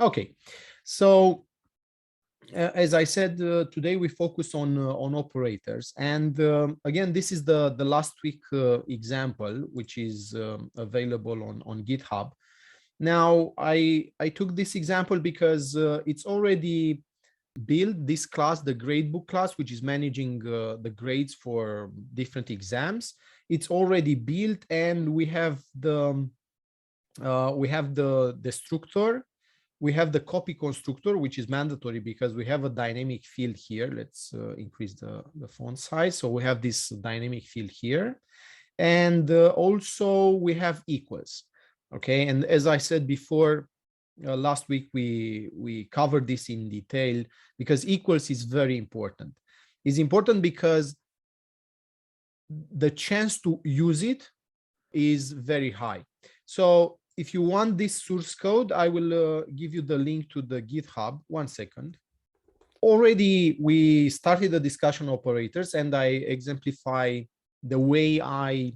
Okay, so as I said, today we focus on operators, and again, this is the last week example, which is available on GitHub. Now, I took this example because it's already built, this class, the gradebook class, which is managing the grades for different exams. It's already built, and we have the structure. We have the copy constructor, which is mandatory because we have a dynamic field here. Let's increase the font size. So we have this dynamic field here. And also we have equals. Okay. And as I said before, last week we covered this in detail because equals is very important. It's important because the chance to use it is very high. So if you want this source code, I will give you the link to the GitHub. 1 second. Already we started the discussion operators, and I exemplify the way I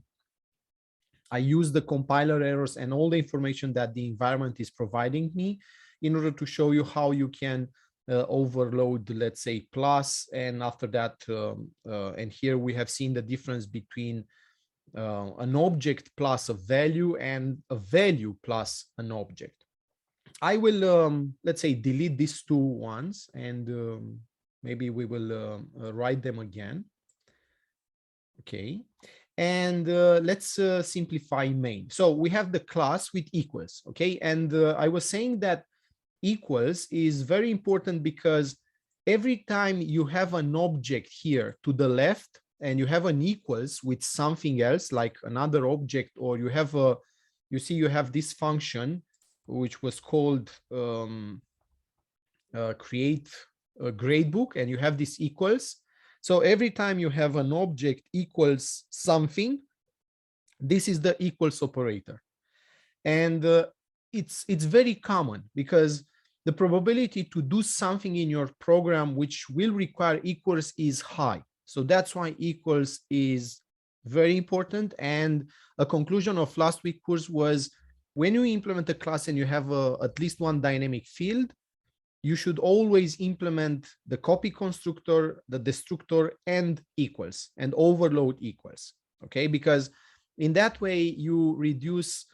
use the compiler errors and all the information that the environment is providing me in order to show you how you can overload, let's say, plus, and after that, and here we have seen the difference between an object plus a value and a value plus an object. I will, let's say, delete these two ones, and maybe we will write them again. Okay. And let's simplify main. So we have the class with equals. Okay. And I was saying that equals is very important because every time you have an object here to the left and you have an equals with something else like another object, or you have you see you have this function which was called create a gradebook, and you have this equals. So every time you have an object equals something, this is the equals operator. And it's very common because the probability to do something in your program which will require equals is high. So that's why equals is very important. And a conclusion of last week's course was, when you implement a class and you have at least one dynamic field, you should always implement the copy constructor, the destructor, and equals, and overload equals. Okay, because in that way you reduce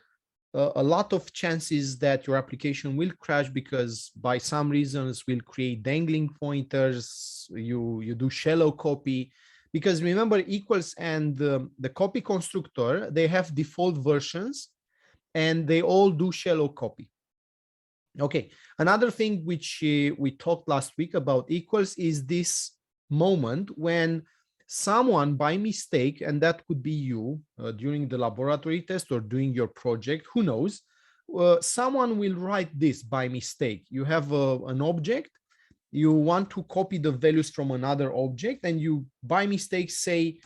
a lot of chances that your application will crash, because by some reasons will create dangling pointers, you do shallow copy. Because remember, equals and the copy constructor, they have default versions and they all do shallow copy. Okay, another thing which we talked last week about equals is this moment when someone by mistake, and that could be you during the laboratory test or doing your project, who knows, someone will write this by mistake. You have an object, you want to copy the values from another object, and you by mistake say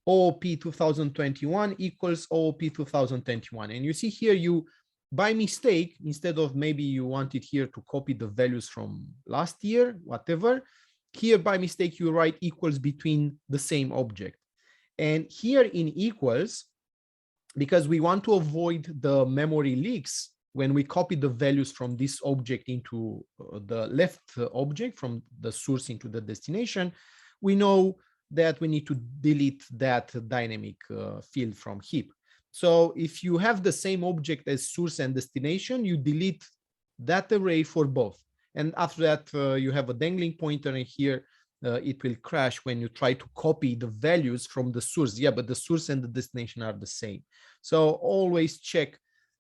OOP 2021 equals OOP 2021. And you see here, you by mistake, instead of maybe you wanted here to copy the values from last year, whatever, here by mistake you write equals between the same object. And here in equals, because we want to avoid the memory leaks when we copy the values from this object into the left object, from the source into the destination, we know that we need to delete that dynamic field from heap. So if you have the same object as source and destination, you delete that array for both. And after that, you have a dangling pointer, and here it will crash when you try to copy the values from the source. Yeah, but the source and the destination are the same. So always check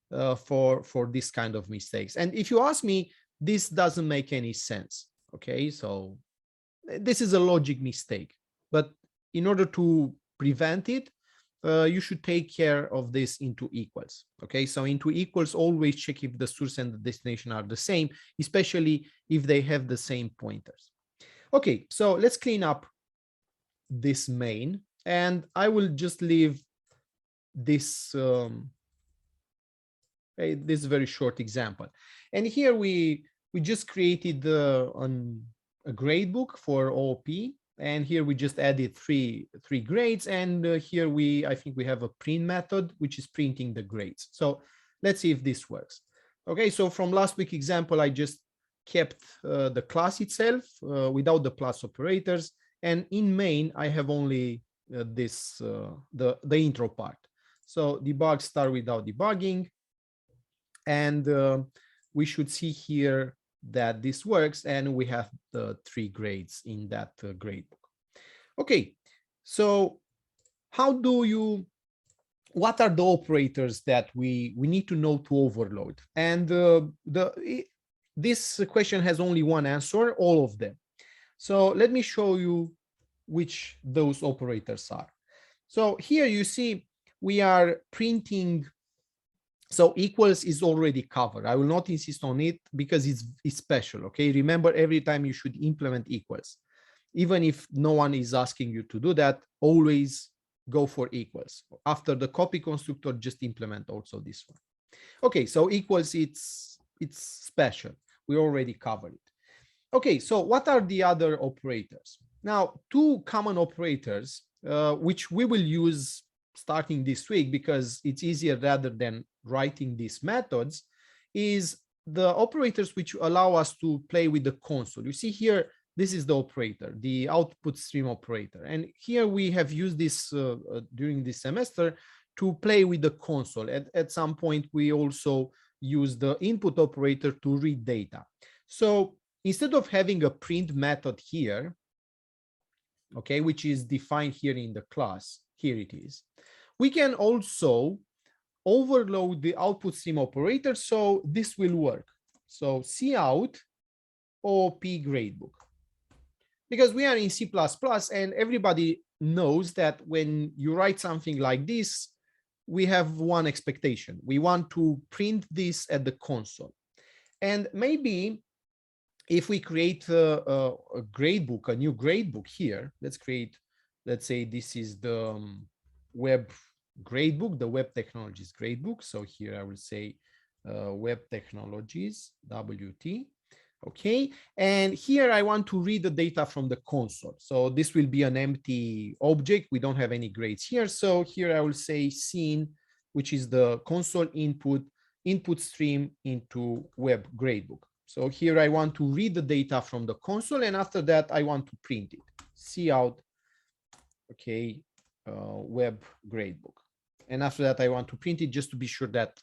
for this kind of mistakes. And if you ask me, this doesn't make any sense. Okay, so this is a logic mistake. But in order to prevent it, you should take care of this into equals. Okay, so into equals, always check if the source and the destination are the same, especially if they have the same pointers. Okay, so let's clean up this main, and I will just leave this this very short example. And here we just created a gradebook for OOP. And here we just added three grades, and here I think we have a print method which is printing the grades. So let's see if this works. Okay, so from last week example, I just kept the class itself without the plus operators. And in main, I have only the intro part. So debug start without debugging. And we should see here that this works, and we have the 3 grades in that grade book. Okay, so what are the operators that we need to know to overload? And this question has only one answer, all of them. So let me show you which those operators are. So here you see we are printing. So equals is already covered. I will not insist on it because it's special. Okay, remember, every time you should implement equals, even if no one is asking you to do that, always go for equals. After the copy constructor, just implement also this one. Okay, so equals, it's special. We already covered it. Okay, so what are the other operators? Now, 2 common operators, which we will use starting this week because it's easier rather than writing these methods, is the operators which allow us to play with the console. You see here, this is the operator, the output stream operator. And here we have used this during this semester to play with the console. At some point, we also use the input operator to read data. So instead of having a print method here, okay, which is defined here in the class, here it is, we can also overload the output stream operator, so this will work. So cout op gradebook. Because we are in C++ and everybody knows that when you write something like this, we have one expectation. We want to print this at the console. And maybe if we create a gradebook, a new gradebook here, let's say this is the web gradebook, the web technologies gradebook. So here I will say web technologies, WT. Okay, and here I want to read the data from the console. So this will be an empty object. We don't have any grades here. So here I will say scene, which is the console input stream into web gradebook. So here I want to read the data from the console, and after that I want to print it. Cout, okay, web gradebook. And after that I want to print it just to be sure that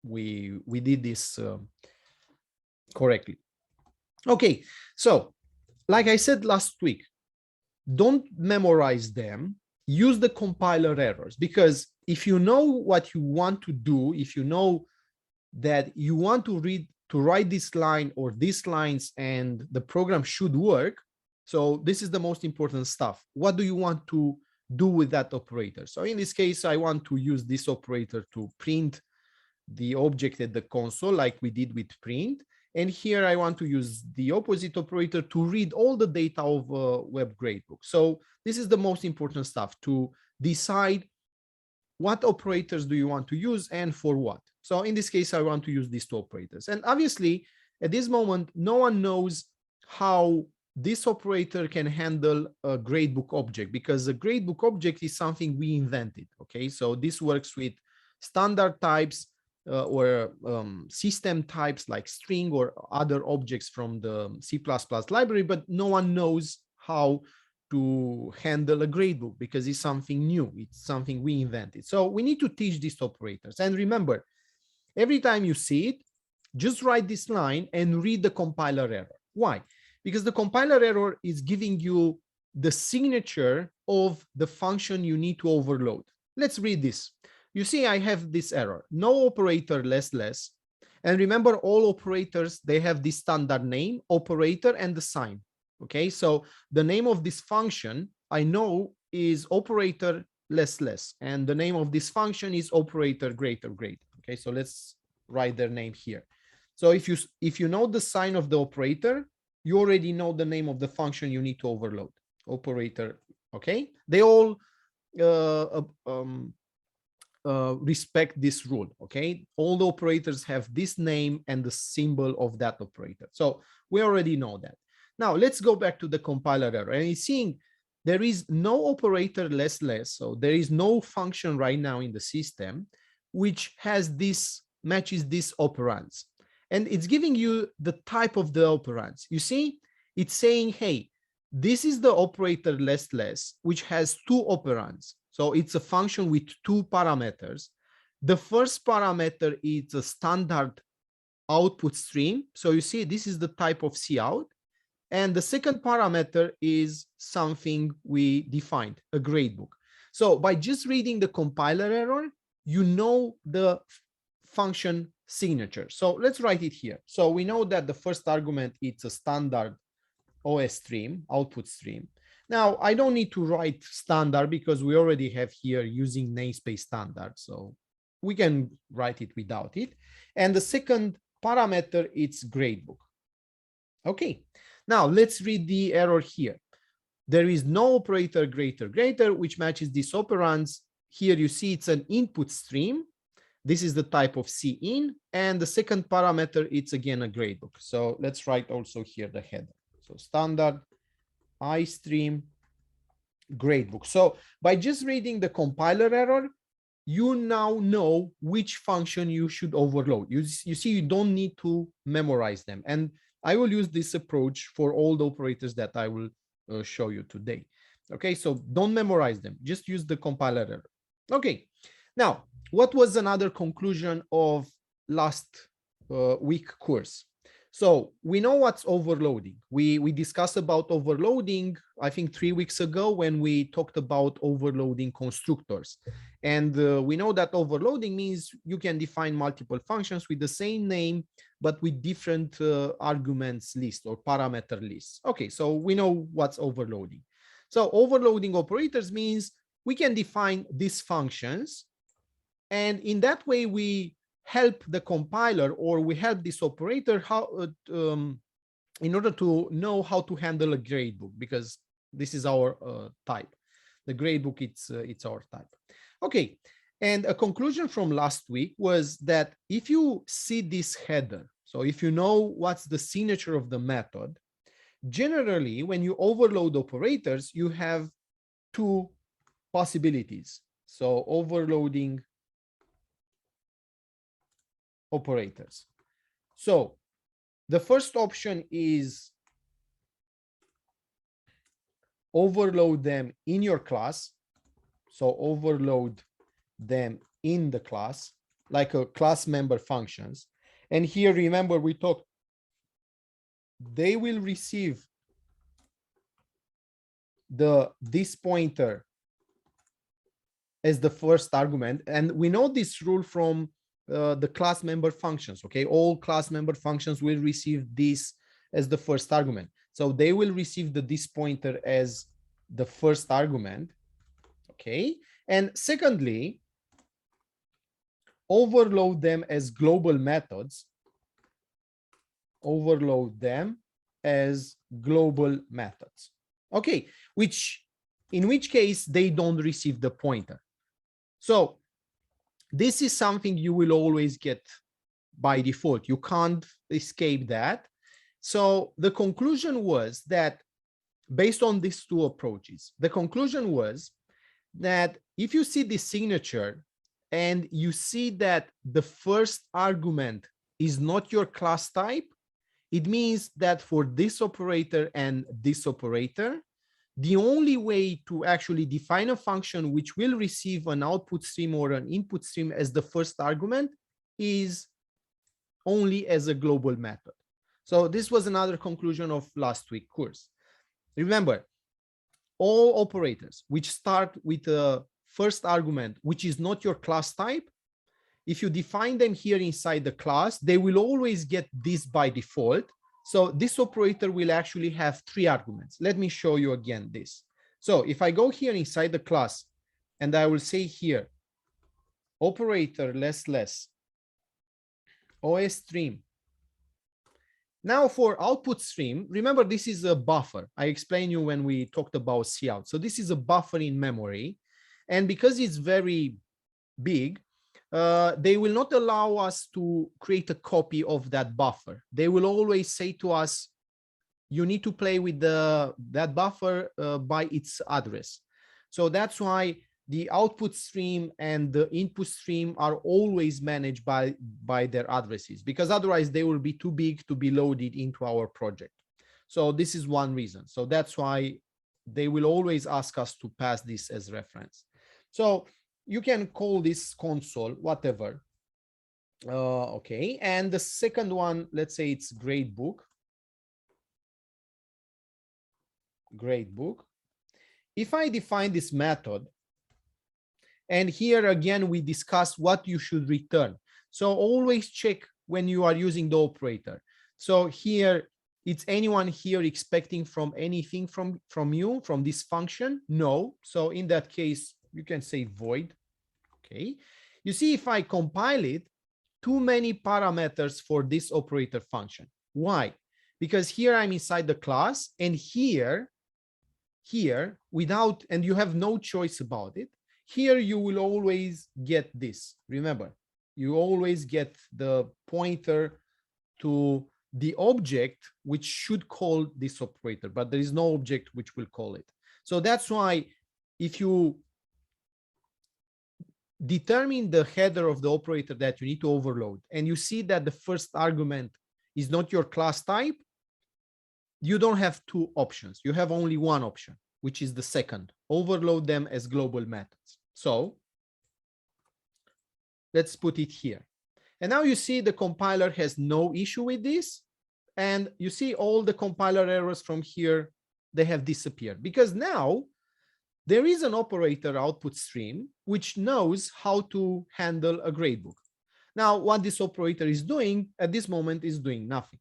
we did this correctly. Okay, so like I said last week, don't memorize them, use the compiler errors, because if you know what you want to do, if you know that you want to write this line or these lines and the program should work, so this is the most important stuff. What do you want to do with that operator? So in this case, I want to use this operator to print the object at the console like we did with print. And here I want to use the opposite operator to read all the data of a web gradebook. So this is the most important stuff, to decide what operators do you want to use and for what. So in this case, I want to use these 2 operators. And obviously, at this moment, no one knows how this operator can handle a gradebook object, because a gradebook object is something we invented. Okay, so this works with standard types, or system types like string or other objects from the C++ library, but no one knows how to handle a gradebook because it's something new. It's something we invented. So we need to teach these operators. And remember, every time you see it, just write this line and read the compiler error. Why? Because the compiler error is giving you the signature of the function you need to overload. Let's read this. You see, I have this error, no operator less. And remember, all operators, they have this standard name, operator, and the sign. Okay, so the name of this function I know is operator less, and the name of this function is operator greater. Okay, so let's write their name here. So if you know the sign of the operator, you already know the name of the function you need to overload. Operator, okay? They all respect this rule, okay? All the operators have this name and the symbol of that operator. So we already know that. Now let's go back to the compiler error, and it's seeing there is no operator less. So there is no function right now in the system which has this matches these operands. And it's giving you the type of the operands. You see, it's saying, hey, this is the operator less less, which has two operands. So it's a function with two parameters. The first parameter is a standard output stream. So you see, this is the type of cout. And the second parameter is something we defined, a gradebook. So by just reading the compiler error, you know the function signature. So let's write it here. So we know that the first argument is a standard OS stream, output stream. Now, I don't need to write standard because we already have here using namespace standard. So we can write it without it. And the second parameter is gradebook. Okay, now let's read the error here. There is no operator greater, which matches these operands. Here you see it's an input stream. This is the type of cin. And the second parameter, it's again a gradebook. So let's write also here the header. So standard iStream gradebook. So by just reading the compiler error, you now know which function you should overload. You see, you don't need to memorize them. And I will use this approach for all the operators that I will show you today. Okay, so don't memorize them. Just use the compiler error. Okay, now, what was another conclusion of last week course? So we know what's overloading. We discussed about overloading, I think 3 weeks ago when we talked about overloading constructors. And we know that overloading means you can define multiple functions with the same name, but with different arguments list or parameter lists. Okay, so we know what's overloading. So overloading operators means we can define these functions. And in that way, we help the compiler or we help this operator how in order to know how to handle a gradebook, because this is our type. The gradebook, it's our type. Okay, and a conclusion from last week was that if you see this header, so if you know what's the signature of the method, generally when you overload operators, you have two possibilities. So overloading operators. So the first option is overload them in your class. So overload them in the class, like a class member functions. And here, remember, we talked, they will receive this pointer as the first argument. And we know this rule from the class member functions. Okay, all class member functions will receive this as the first argument. So they will receive this pointer as the first argument. Okay, and secondly, overload them as global methods. Overload them as global methods. Okay, in which case they don't receive the pointer. So this is something you will always get by default. You can't escape that. So the conclusion was that based on these two approaches, the conclusion was that if you see the signature and you see that the first argument is not your class type, it means that for this operator and this operator, the only way to actually define a function which will receive an output stream or an input stream as the first argument is only as a global method. So this was another conclusion of last week's course. Remember, all operators which start with a first argument, which is not your class type, if you define them here inside the class, they will always get this by default. So this operator will actually have 3 arguments. Let me show you again this. So if I go here inside the class and I will say here, operator less less, OS stream. Now for output stream, remember this is a buffer. I explained you when we talked about cout. So this is a buffer in memory. And because it's very big, they will not allow us to create a copy of that buffer. They will always say to us, you need to play with that buffer by its address. So that's why the output stream and the input stream are always managed by their addresses, because otherwise they will be too big to be loaded into our project. So this is one reason. So that's why they will always ask us to pass this as reference. So you can call this console, whatever. Okay, and the second one, let's say it's gradebook. Gradebook. If I define this method, and here again we discuss what you should return. So always check when you are using the operator. So here, it's anyone here expecting from anything from you, from this function? No. So in that case, you can say void. Okay. You see, if I compile it, too many parameters for this operator function. Why? Because here I'm inside the class, and here without, and you have no choice about it. Here you will always get this. Remember, you always get the pointer to the object which should call this operator, but there is no object which will call it. So that's why if you determine the header of the operator that you need to overload, and you see that the first argument is not your class type, you don't have two options. You have only one option, which is the second. Overload them as global methods. So let's put it here. And now you see the compiler has no issue with this. And you see all the compiler errors from here, they have disappeared, because now there is an operator output stream which knows how to handle a gradebook. Now, what this operator is doing at this moment is doing nothing.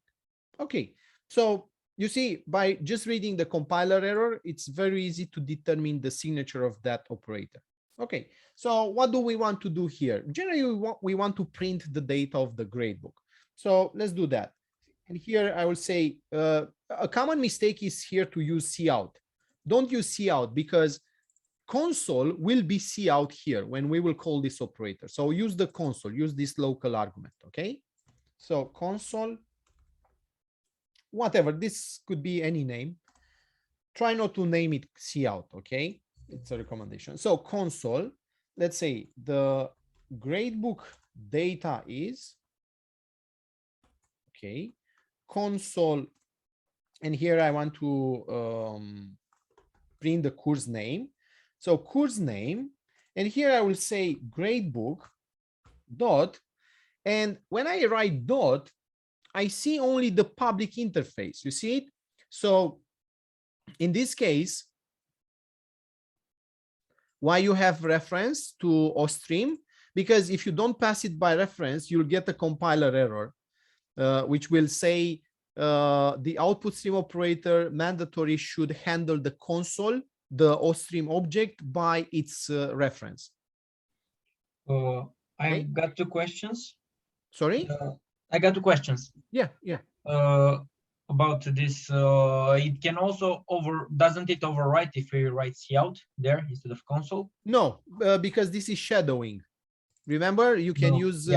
Okay, so you see, by just reading the compiler error, it's very easy to determine the signature of that operator. Okay, so what do we want to do here? Generally, we want to print the data of the gradebook. So let's do that. And here I will say a common mistake is here to use cout. Don't use cout, because console will be cout here when we will call this operator. So use the console, use this local argument. Okay, so console, whatever, this could be any name. Try not to name it cout. Okay, it's a recommendation. So console, let's say the gradebook data is, okay, console, and here I want to print the course name. So course name, and here I will say gradebook dot, and when I write dot, I see only the public interface. You see it? So in this case, why you have reference to OStream? Because if you don't pass it by reference, you'll get a compiler error, which will say the output stream operator mandatory should handle the console, the OStream object, by its reference. I got two questions. Sorry? I got two questions. Yeah. About this, it can also doesn't it overwrite if we write cout there instead of console? No, because this is shadowing. Remember, you can use,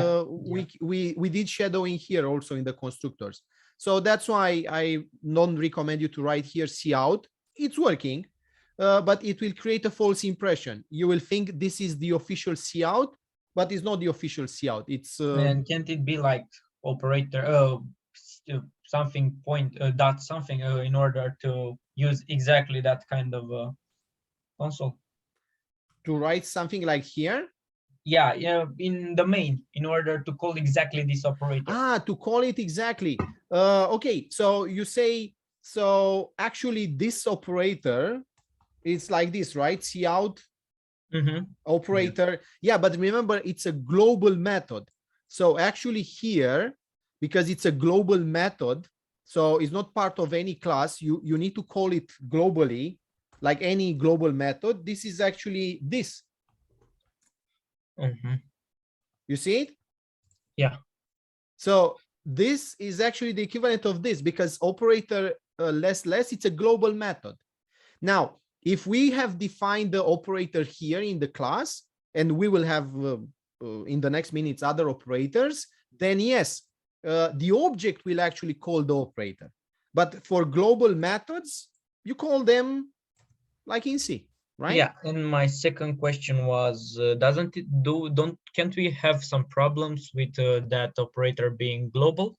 we did shadowing here also in the constructors. So that's why I don't recommend you to write here cout. It's working, but it will create a false impression. You will think this is the official cout, but it's not the official cout. It's and can't it be like operator something point dot something in order to use exactly that kind of console? To write something like here? Yeah, in the main, in order to call exactly this operator. To call it exactly. Okay, so you say, so actually this operator is like this, right? Cout operator. Yeah, but remember, it's a global method. So actually here, because it's a global method, so it's not part of any class, you need to call it globally, like any global method. This is actually this. You see it? Yeah. So this is actually the equivalent of this, because operator less, it's a global method. Now, if we have defined the operator here in the class, and we will have in the next minutes other operators, then yes, the object will actually call the operator. But for global methods, you call them like in C. right? Yeah, and my second question was, doesn't it do, don't, can't we have some problems with that operator being global?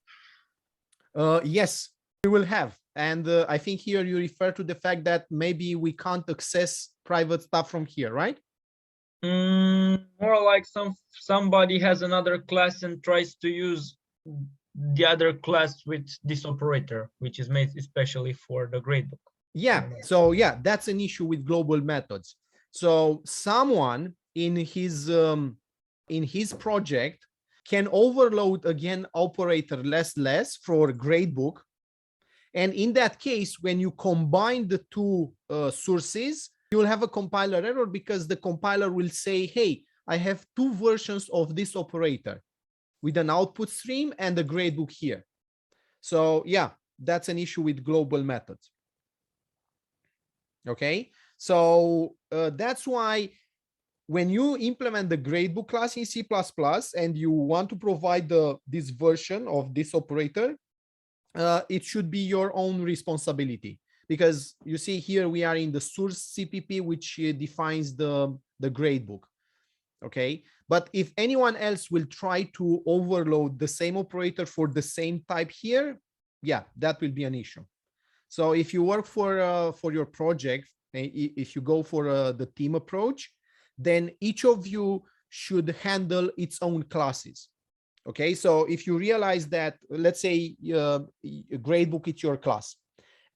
Yes, we will have. And I think here you refer to the fact that maybe we can't access private stuff from here, right? More like somebody has another class and tries to use the other class with this operator, which is made especially for the gradebook. Yeah, so yeah, that's an issue with global methods. So someone in his project can overload again operator less for gradebook. And in that case, when you combine the two sources, you will have a compiler error because the compiler will say, hey, I have two versions of this operator with an output stream and a gradebook here. So yeah, that's an issue with global methods. Okay, so that's why when you implement the gradebook class in C++ and you want to provide this version of this operator, it should be your own responsibility, because you see here we are in the source CPP, which defines the gradebook. Okay, but if anyone else will try to overload the same operator for the same type here, yeah, that will be an issue. So if you work for your project, if you go for the team approach, then each of you should handle its own classes. Okay, so if you realize that, let's say gradebook is your class,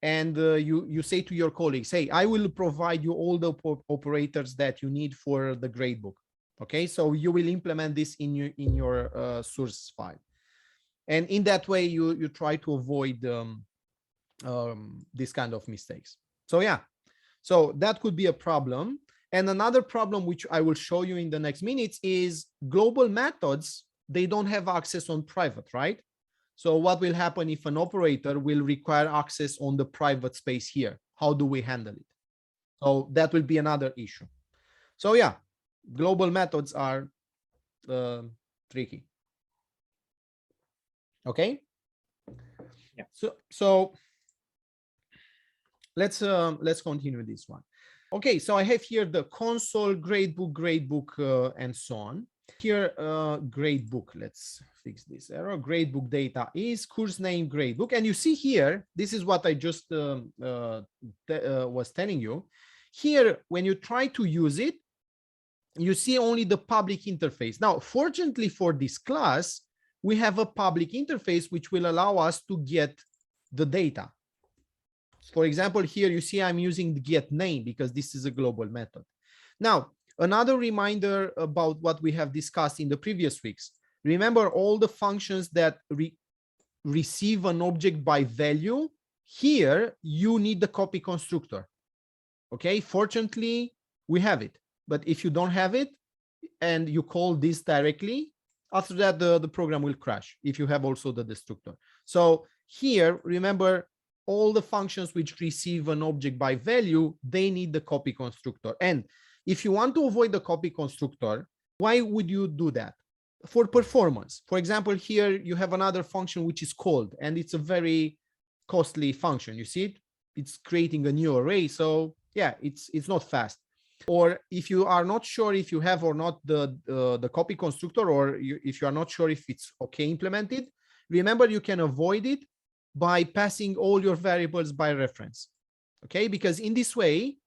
and you say to your colleagues, hey, I will provide you all the operators that you need for the gradebook. Okay, so you will implement this in your source file, and in that way you try to avoid this kind of mistakes. So yeah, so that could be a problem. And another problem, which I will show you in the next minutes, is global methods. They don't have access on private, right? So what will happen if an operator will require access on the private space here? How do we handle it? So that will be another issue. So yeah, global methods are tricky. Okay. Yeah. So let's continue this one. Okay, so I have here the console, gradebook, and so on. Here, gradebook, let's fix this error. Gradebook data is course name gradebook. And you see here, this is what I just was telling you. Here, when you try to use it, you see only the public interface. Now, fortunately for this class, we have a public interface which will allow us to get the data. For example, here you see I'm using the get name because this is a global method. Now, another reminder about what we have discussed in the previous weeks. Remember all the functions that receive an object by value. Here, you need the copy constructor. Okay, fortunately, we have it. But if you don't have it and you call this directly, after that, the program will crash if you have also the destructor. So here, remember, all the functions which receive an object by value, they need the copy constructor. And if you want to avoid the copy constructor, why would you do that? For performance. For example, here you have another function which is called, and it's a very costly function. You see it? It's creating a new array. So yeah, it's not fast. Or if you are not sure if you have or not the copy constructor, or if you are not sure if it's okay implemented, remember you can avoid it by passing all your variables by reference. Okay, because in this way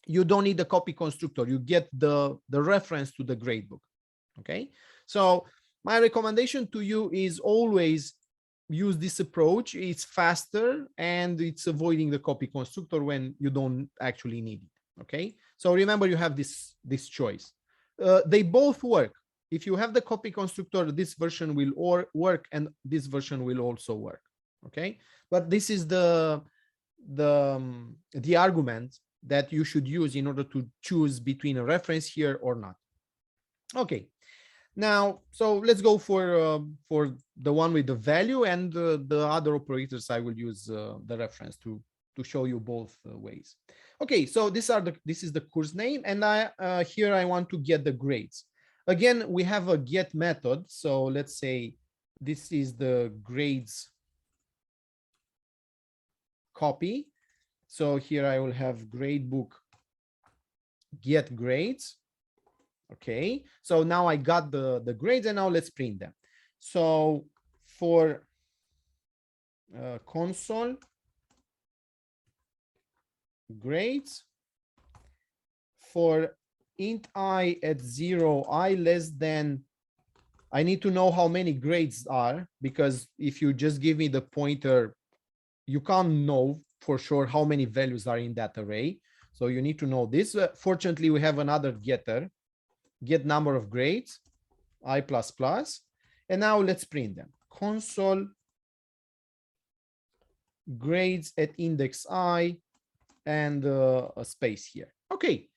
you don't need the copy constructor, you get the reference to the gradebook. Okay, so my recommendation to you is always use this approach. It's faster and it's avoiding the copy constructor when you don't actually need it. Okay, so remember you have this choice. They both work. If you have the copy constructor, this version will work and this version will also work. Okay, but this is the argument that you should use in order to choose between a reference here or not. Okay, now so let's go for the one with the value, and the other operators I will use the reference to show you both ways. Okay, so this is the course name, and I here I want to get the grades. Again, we have a get method, so let's say this is the grades copy. So here I will have gradebook get grades. Okay, so now I got the grades, and now let's print them. So for console grades, for int I at 0, I less than, I need to know how many grades are, because if you just give me the pointer, you can't know for sure how many values are in that array. So you need to know this. Fortunately, we have another getter, get number of grades, I++. And now let's print them. Console grades at index I, and a space here. Okay.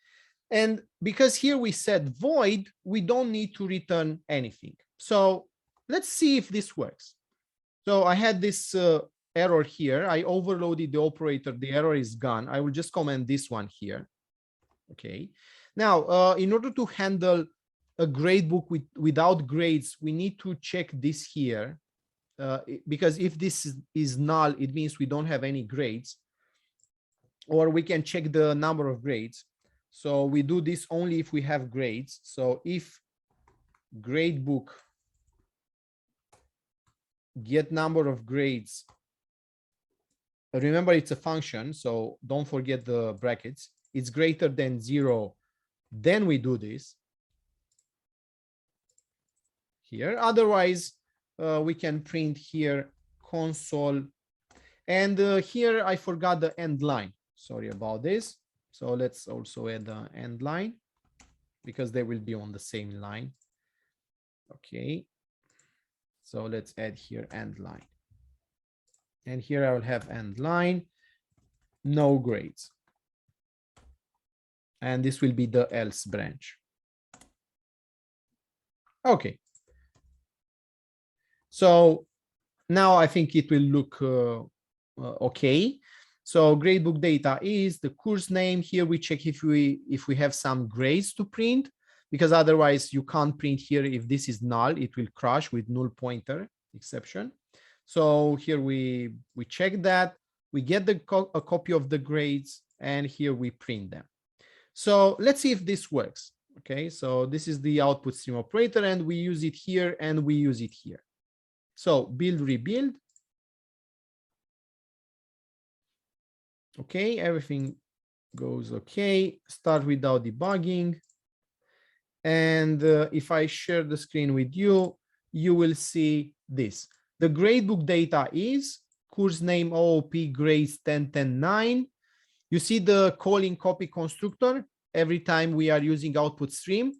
And because here we said void, we don't need to return anything. So let's see if this works. So I had this error here. I overloaded the operator. The error is gone. I will just comment this one here. Okay. Now, in order to handle a gradebook without grades, we need to check this here. Because if this is null, it means we don't have any grades. Or we can check the number of grades. So we do this only if we have grades. So if gradebook get number of grades, remember it's a function, so don't forget the brackets, it's greater than 0, then we do this here. Otherwise, we can print here console. And here I forgot the end line. Sorry about this. So let's also add the end line, because they will be on the same line. Okay. So let's add here end line. And here I will have end line, no grades. And this will be the else branch. Okay. So now I think it will look okay. So gradebook data is the course name. Here we check if we have some grades to print, because otherwise you can't print here. If this is null, it will crash with null pointer exception. So here we check that, we get a copy of the grades, and here we print them. So let's see if this works. Okay, so this is the output stream operator, and we use it here and we use it here. So build, rebuild. Okay, everything goes okay. Start without debugging. And if I share the screen with you, you will see this. The gradebook data is course name OOP grades 10, 10, 9. You see the calling copy constructor every time we are using output stream.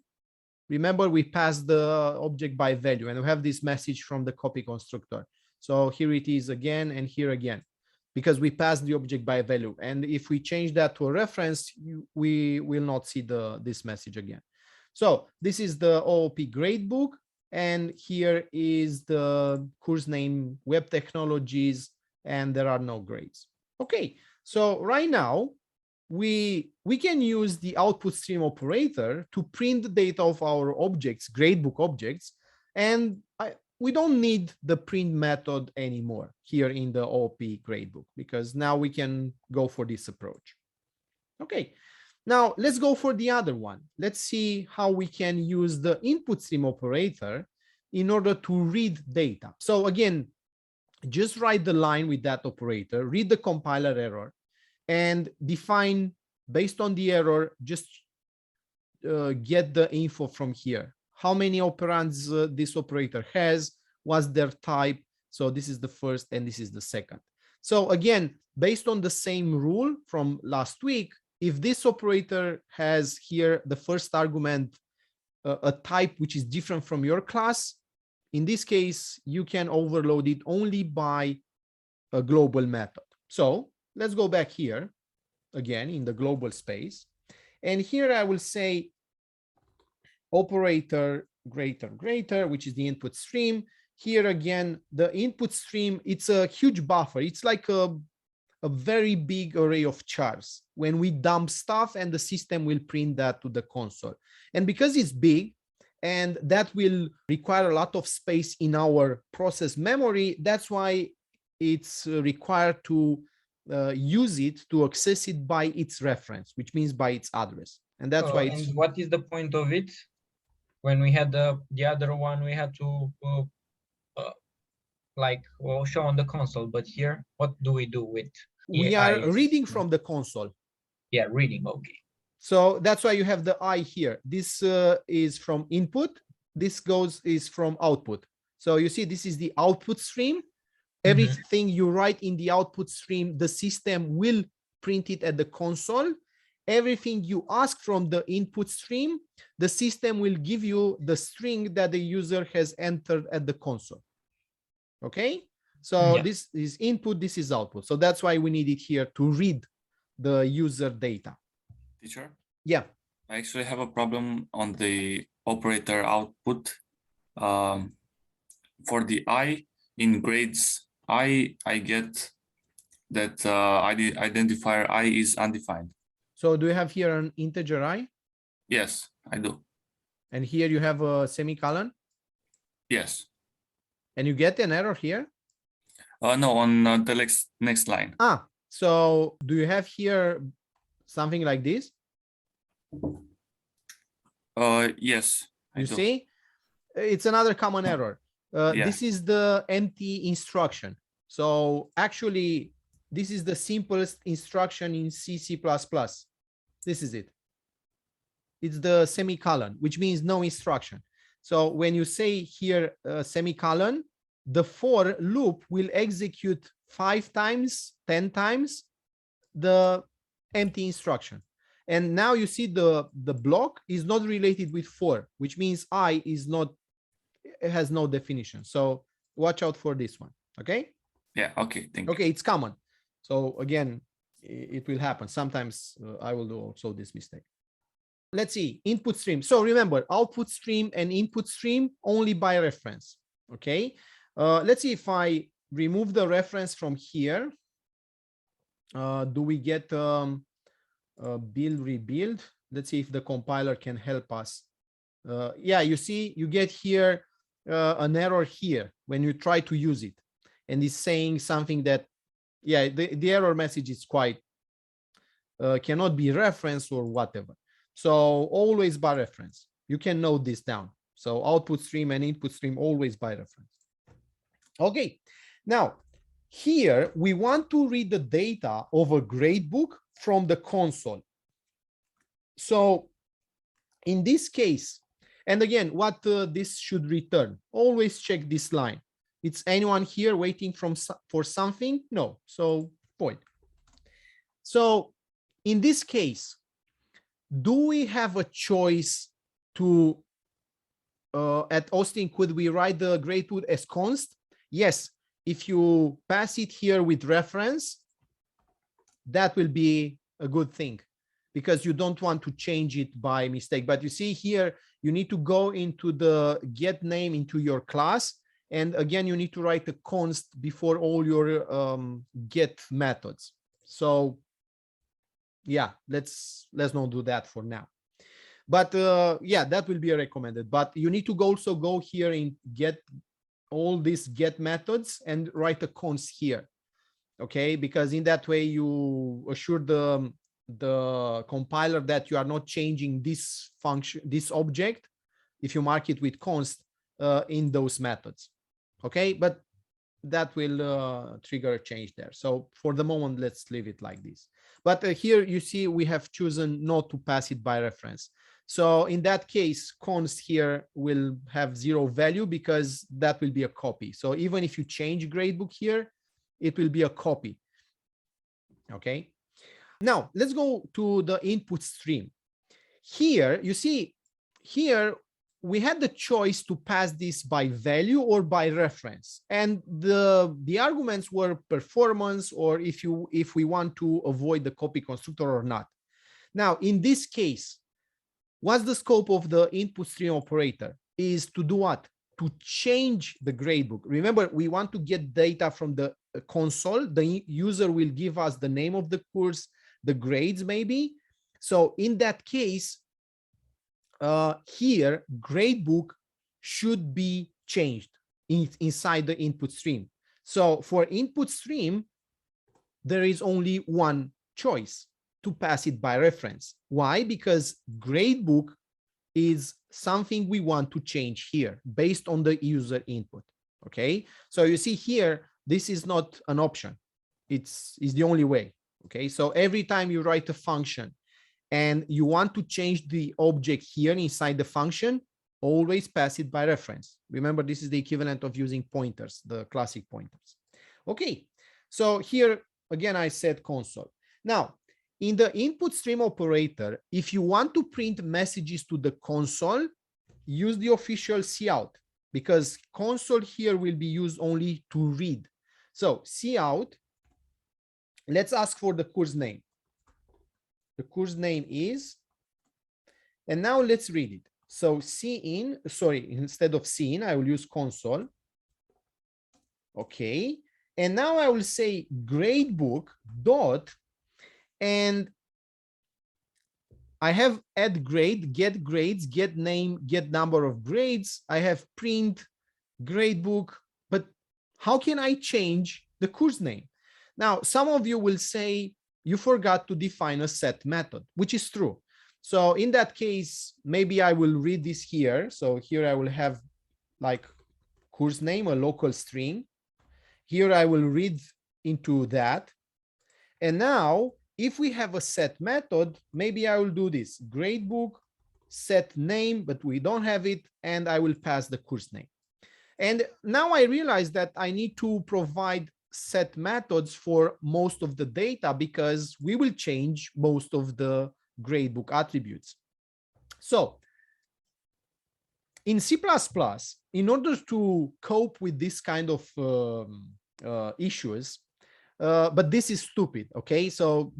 Remember, we pass the object by value, and we have this message from the copy constructor. So here it is again, and here again, because we pass the object by value. And if we change that to a reference, we will not see this message again. So this is the OOP gradebook, and here is the course name web technologies, and there are no grades. Okay, so right now we can use the output stream operator to print the data of our objects, gradebook objects, and we don't need the print method anymore here in the OOP gradebook, because now we can go for this approach. Okay, now let's go for the other one. Let's see how we can use the input stream operator in order to read data. So again, just write the line with that operator, read the compiler error, and define based on the error, just get the info from here. How many operands this operator has, what's their type. So this is the first and this is the second. So again, based on the same rule from last week, if this operator has here the first argument, a type which is different from your class, in this case, you can overload it only by a global method. So let's go back here again in the global space. And here I will say operator greater, which is the input stream. Here again, the input stream, it's a huge buffer. It's like a very big array of chars when we dump stuff, and the system will print that to the console. And because it's big, and that will require a lot of space in our process memory, that's why it's required to use it to access it by its reference, which means by its address. And that's why it's And what is the point of it? When we had the other one, we had to like show on the console, but here, what do we do with we I? are reading from the console. Yeah, reading. Okay. So that's why you have the I here. This is from input. This is from output. So you see, this is the output stream. Everything you write in the output stream, the system will print it at the console. Everything you ask from the input stream, the system will give you the string that the user has entered at the console. Okay, so Yeah. this is input, this is output. So that's why we need it here to read the user data. Teacher? Yeah. I actually have a problem on the operator output. For the I in grades, I get that identifier I is undefined. So do you have here an integer I? Yes, I do. And here you have a semicolon? Yes. And you get an error here? No, on the next line. Ah, so do you have here something like this? Yes. You see, it's another common error. Yeah. This is the empty instruction. So actually, this is the simplest instruction in C++. This is it. It's the semicolon, which means no instruction. So when you say here semicolon, the for loop will execute 5 times, 10 times the empty instruction. And now you see the block is not related with for, which means I is not, it has no definition. So watch out for this one. Okay. Yeah. Okay. Thank you. Okay. It's common. So again, it will happen. Sometimes I will do also this mistake. Let's see, input stream. So remember, output stream and input stream only by reference. Okay. Let's see if I remove the reference from here. Do we get build rebuild? Let's see if the compiler can help us. Yeah, you see, you get here an error here when you try to use it, and it's saying something that, yeah, the error message is quite cannot be referenced or whatever. So always by reference. You can note this down. So output stream and input stream always by reference. Okay, now here we want to read the data of a gradebook from the console. So in this case, and again, what this should return, always check this line. It's anyone here waiting for something? No, so void. So in this case, do we have a choice to, at Austin, could we write the gradebook as const? Yes, if you pass it here with reference, that will be a good thing because you don't want to change it by mistake. But you see here, you need to go into the get name into your class. And again, you need to write a const before all your get methods. So yeah, let's not do that for now. But yeah, that will be recommended. But you need to also go here and get all these get methods and write a const here. Okay, because in that way you assure the compiler that you are not changing this function, this object, if you mark it with const in those methods. Okay, but that will trigger a change there. So for the moment, let's leave it like this. But here you see we have chosen not to pass it by reference. So in that case, const here will have 0 value because that will be a copy. So even if you change gradebook here, it will be a copy. Okay. Now let's go to the input stream. Here you see, here we had the choice to pass this by value or by reference, and the arguments were performance or if we want to avoid the copy constructor or not. Now in this case, what's the scope of the input stream operator is to do what? To change the gradebook. Remember, we want to get data from the console. The user will give us the name of the course, the grades maybe. So in that case, here gradebook should be changed inside the input stream. So for input stream, there is only one choice, to pass it by reference. Why? Because gradebook is something we want to change here based on the user input. Okay, so you see here, this is not an option. It's the only way. Okay, so every time you write a function and you want to change the object here inside the function, always pass it by reference. Remember, this is the equivalent of using pointers, the classic pointers. Okay, so here again, I said console. Now, in the input stream operator, if you want to print messages to the console, use the official cout, because console here will be used only to read. So cout, let's ask for the course name. The course name is, and now let's read it. So cin, sorry, instead of cin, I will use console. Okay, and now I will say gradebook dot, and I have add grade, get grades, get name, get number of grades. I have print gradebook, but how can I change the course name? Now, some of you will say you forgot to define a set method, which is true. So in that case, maybe I will read this here. So here I will have like course name, a local string. Here I will read into that. And now, if we have a set method, maybe I will do this gradebook set name, but we don't have it, and I will pass the course name. And now I realize that I need to provide set methods for most of the data because we will change most of the gradebook attributes. So in C++, in order to cope with this kind of issues, but this is stupid, okay? So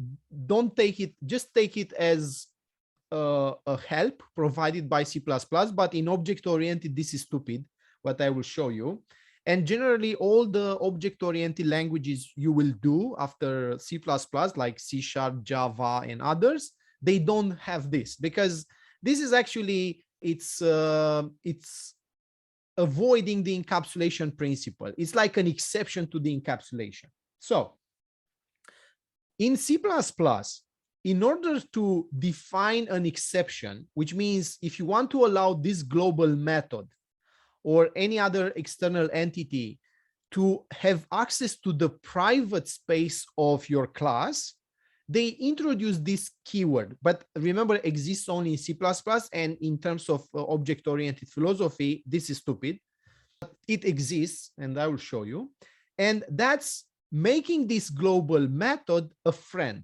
don't take it, just take it as a help provided by C++, but in object-oriented, this is stupid, what I will show you. And generally, all the object-oriented languages you will do after C++, like C#, Java, and others, they don't have this, because this is actually, it's avoiding the encapsulation principle. It's like an exception to the encapsulation. So in C++, in order to define an exception, which means if you want to allow this global method or any other external entity to have access to the private space of your class, they introduce this keyword, but remember, it exists only in C++, and in terms of object-oriented philosophy, this is stupid. But it exists, and I will show you. And that's making this global method a friend.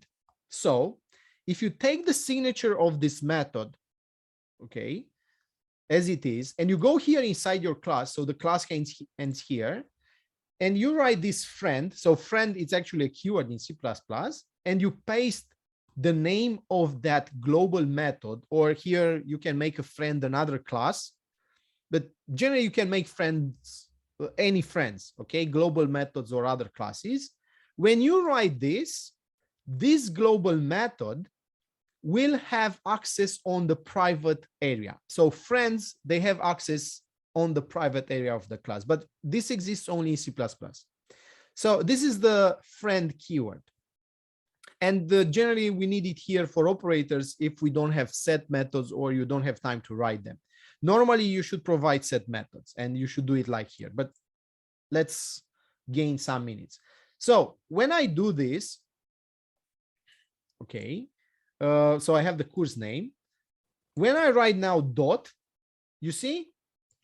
So if you take the signature of this method, okay, as it is, and you go here inside your class, so the class ends here, and you write this friend. So friend is actually a keyword in C++, and you paste the name of that global method, or here you can make a friend another class, but generally you can make friends, any friends, okay, global methods or other classes. When you write this global method will have access on the private area. So friends, they have access on the private area of the class, but this exists only in C++. So this is the friend keyword. And generally we need it here for operators if we don't have set methods or you don't have time to write them. Normally you should provide set methods and you should do it like here, but let's gain some minutes. So when I do this, okay, so I have the course name. When I write now dot, you see,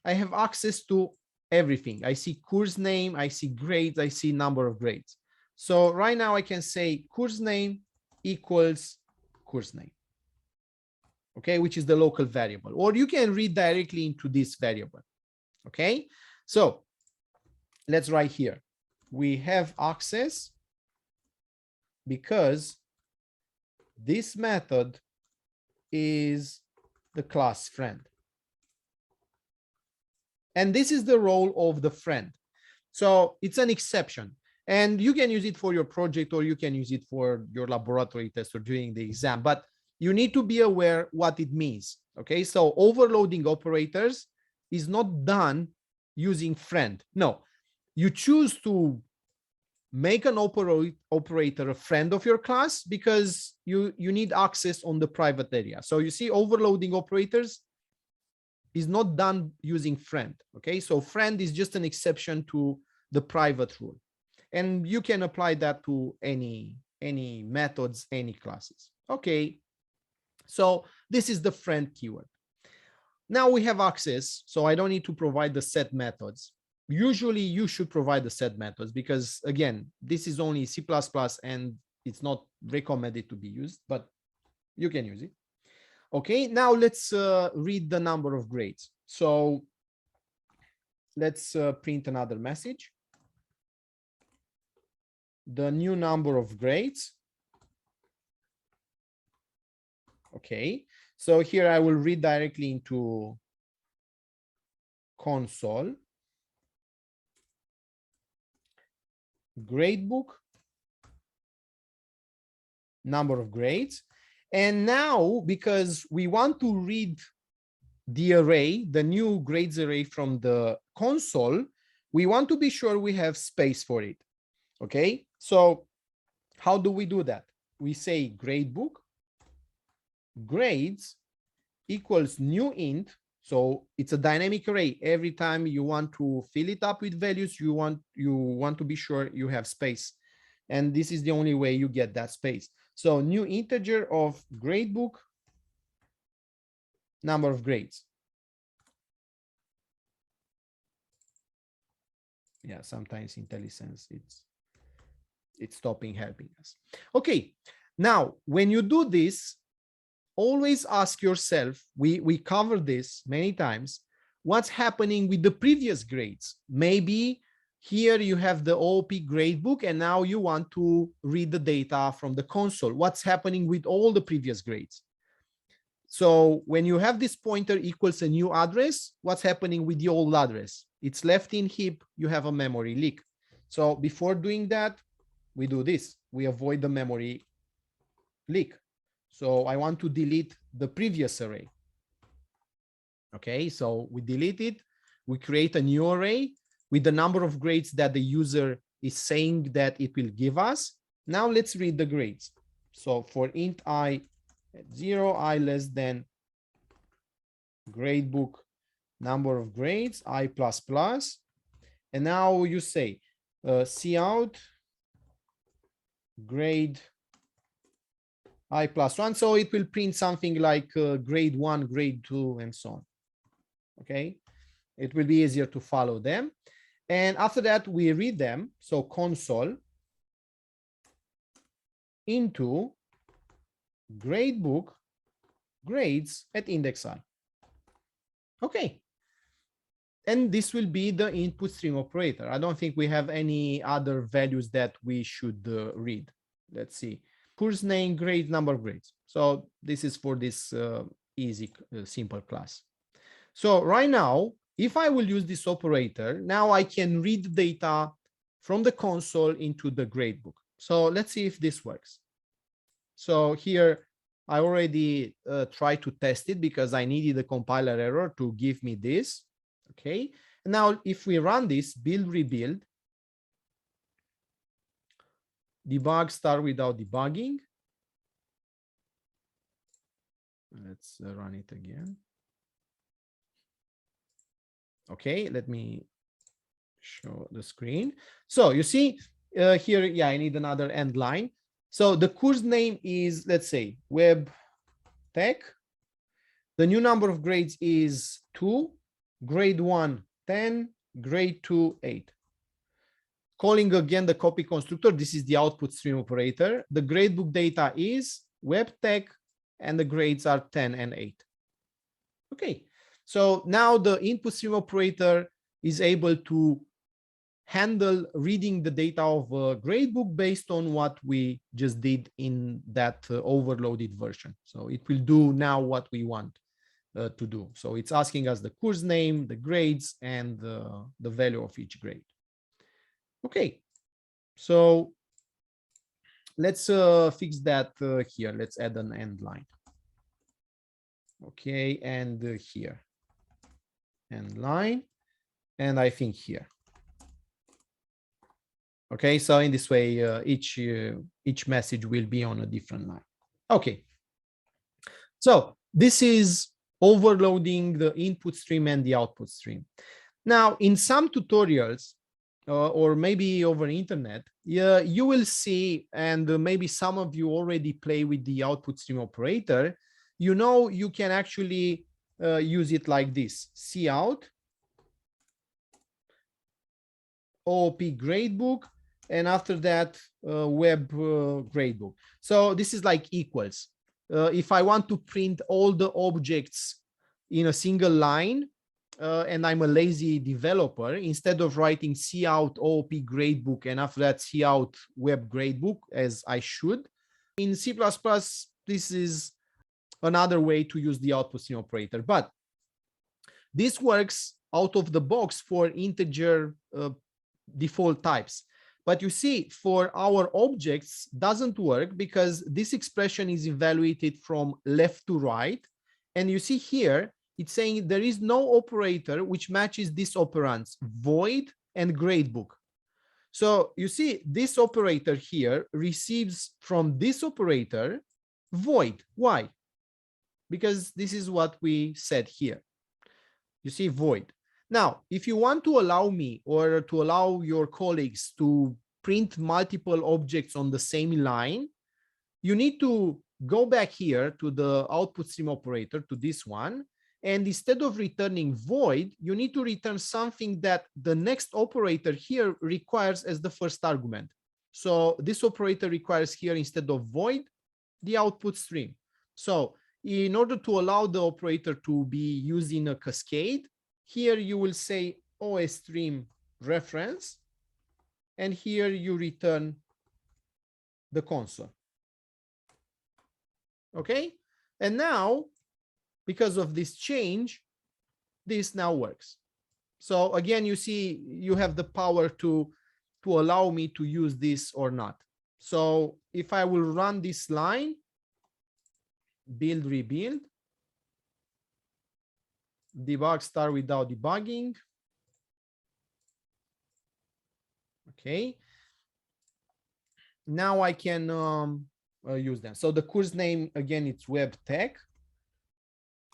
I have access to everything. I see course name, I see grades, I see number of grades. So right now I can say course name equals course name, okay, which is the local variable, or you can read directly into this variable, okay? So let's write here. We have access because this method is the class friend. And this is the role of the friend. So it's an exception. And you can use it for your project or you can use it for your laboratory test or during the exam, but you need to be aware what it means. Okay, so overloading operators is not done using friend. No, you choose to make an operator a friend of your class because you need access on the private area. So you see, overloading operators is not done using friend. Okay, so friend is just an exception to the private rule, and you can apply that to any methods, any classes. Okay, so this is the friend keyword. Now we have access, so I don't need to provide the set methods. Usually you should provide the set methods because, again, this is only C++ and it's not recommended to be used, but you can use it. Okay, now let's read the number of grades. So let's print another message. The new number of grades. Okay, so here I will read directly into console. Gradebook, number of grades. And now, because we want to read the array, the new grades array from the console, we want to be sure we have space for it. Okay, so how do we do that? We say gradebook grades equals new int. So it's a dynamic array. Every time you want to fill it up with values, you want to be sure you have space. And this is the only way you get that space. So new integer of gradebook number of grades. Yeah, sometimes IntelliSense it's stopping helping us. Okay, now when you do this, always ask yourself, we covered this many times, what's happening with the previous grades? Maybe here you have the OOP gradebook and now you want to read the data from the console. What's happening with all the previous grades? So when you have this pointer equals a new address, what's happening with the old address? It's left in heap, you have a memory leak. So before doing that, we do this. We avoid the memory leak. So I want to delete the previous array. Okay, so we delete it. We create a new array with the number of grades that the user is saying that it will give us. Now let's read the grades. So for int I at 0, I less than gradebook number of grades, I++. And now you say cout grade I+1. So it will print something like grade 1, grade 2, and so on. Okay, it will be easier to follow them. And after that, we read them. So console into gradebook grades at index I. Okay. And this will be the input stream operator. I don't think we have any other values that we should read. Let's see. Course name, grade, number of grades. So this is for this easy, simple class. So right now, if I will use this operator, now I can read data from the console into the gradebook. So let's see if this works. So here, I already tried to test it because I needed a compiler error to give me this. Okay, and now if we run this, build, rebuild, debug, start without debugging. Let's run it again. Okay, let me show the screen. So you see here, yeah, I need another end line. So the course name is, let's say, web tech. The new number of grades is 2, grade 1, 10, grade 2, 8. Calling again the copy constructor, this is the output stream operator. The gradebook data is web tech, and the grades are 10 and 8. Okay, so now the input stream operator is able to handle reading the data of a gradebook based on what we just did in that overloaded version. So it will do now what we want to do. So it's asking us the course name, the grades, and the value of each grade. Okay, so let's fix that here. Let's add an end line. Okay, and here, end line, and I think here. Okay, so in this way, each message will be on a different line. Okay, so this is overloading the input stream and the output stream. Now, in some tutorials, or maybe over internet, you will see, and maybe some of you already play with the output stream operator. You know, you can actually use it like this: cout OOP gradebook, and after that web gradebook. So this is like equals. If I want to print all the objects in a single line, and I'm a lazy developer, instead of writing cout OOP gradebook and after that cout web gradebook, as I should, in C++, this is another way to use the output stream operator. But this works out of the box for integer default types. But you see, for our objects, doesn't work because this expression is evaluated from left to right. And you see here, it's saying there is no operator which matches these operands, void and gradebook. So you see, this operator here receives from this operator void. Why? Because this is what we said here. You see, void. Now, if you want to allow me or to allow your colleagues to print multiple objects on the same line, you need to go back here to the output stream operator, to this one, and instead of returning void, you need to return something that the next operator here requires as the first argument. So this operator requires here, instead of void, the output stream. So in order to allow the operator to be used in a cascade, here you will say OS stream reference, and here you return the console. Okay, and now, because of this change, this now works. So again, you see, you have the power to allow me to use this or not. So if I will run this line, build, rebuild, debug start without debugging. Okay. Now I can use them. So the course name, again, it's web tech,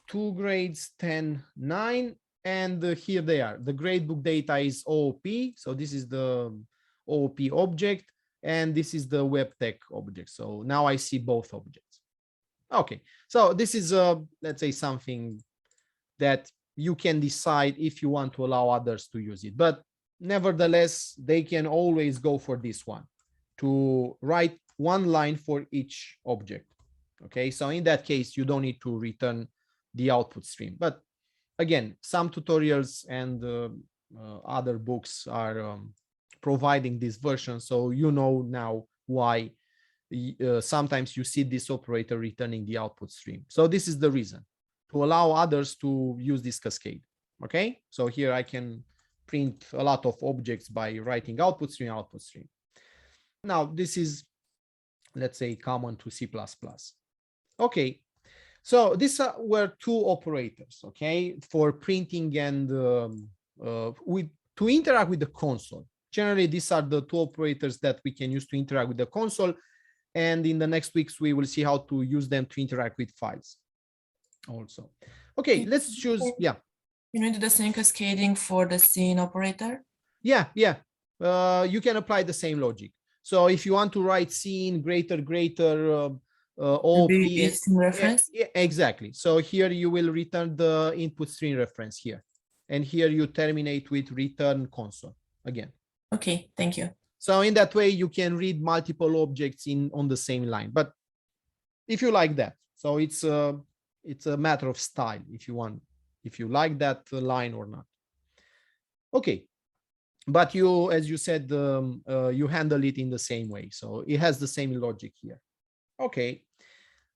2 grades, 10, 9, and here they are. The gradebook data is OOP. So this is the OOP object, and this is the web tech object. So now I see both objects. Okay. So this is, let's say, something that you can decide if you want to allow others to use it. But nevertheless, they can always go for this one, to write one line for each object. Okay, so in that case, you don't need to return the output stream. But again, some tutorials and other books are providing this version. So you know now why sometimes you see this operator returning the output stream. So this is the reason, to allow others to use this cascade. Okay, so here I can print a lot of objects by writing output stream, output stream. Now this is, let's say, common to C++. Okay, so these were two operators, okay, for printing and to interact with the console. Generally, these are the two operators that we can use to interact with the console. And in the next weeks, we will see how to use them to interact with files also. Okay, let's choose, yeah. You need the same cascading for the scene operator? Yeah. You can apply the same logic. So if you want to write scene, greater, OP, reference? Yeah, exactly. So here you will return the input stream reference here. And here you terminate with return console again. Okay, thank you. So in that way, you can read multiple objects on the same line. But if you like that, so it's a matter of style, if you want, if you like that line or not. Okay, but you, as you said, you handle it in the same way. So it has the same logic here. Okay,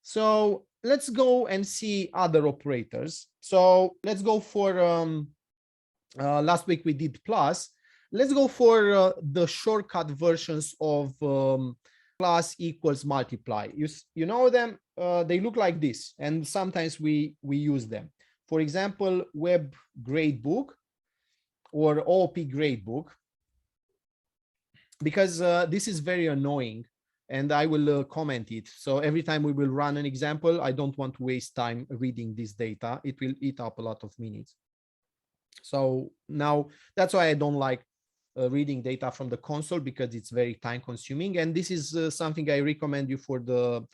so let's go and see other operators. So let's go for, last week we did plus. Let's go for the shortcut versions of plus, equals, multiply. You know them, they look like this, and sometimes we use them. For example, web gradebook or OP gradebook. because this is very annoying, and I will comment it. So every time we will run an example, I don't want to waste time reading this data. It will eat up a lot of minutes. So now that's why I don't like reading data from the console, because it's very time consuming. And this is something I recommend you for the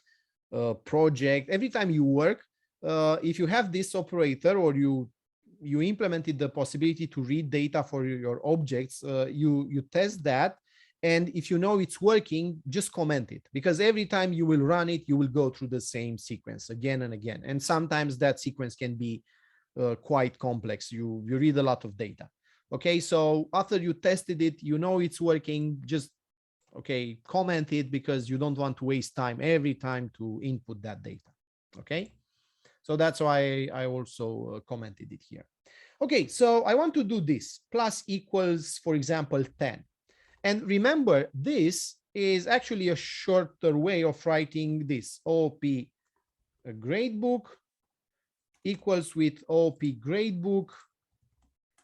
project. Every time you work, if you have this operator, or you implemented the possibility to read data for your objects, you test that. And if you know it's working, just comment it, because every time you will run it, you will go through the same sequence again and again. And sometimes that sequence can be quite complex. You read a lot of data. Okay, so after you tested it, you know it's working, just comment it, because you don't want to waste time every time to input that data. Okay, so that's why I also commented it here. Okay, so I want to do this plus equals, for example, 10. And remember, this is actually a shorter way of writing this. OP gradebook equals with OP gradebook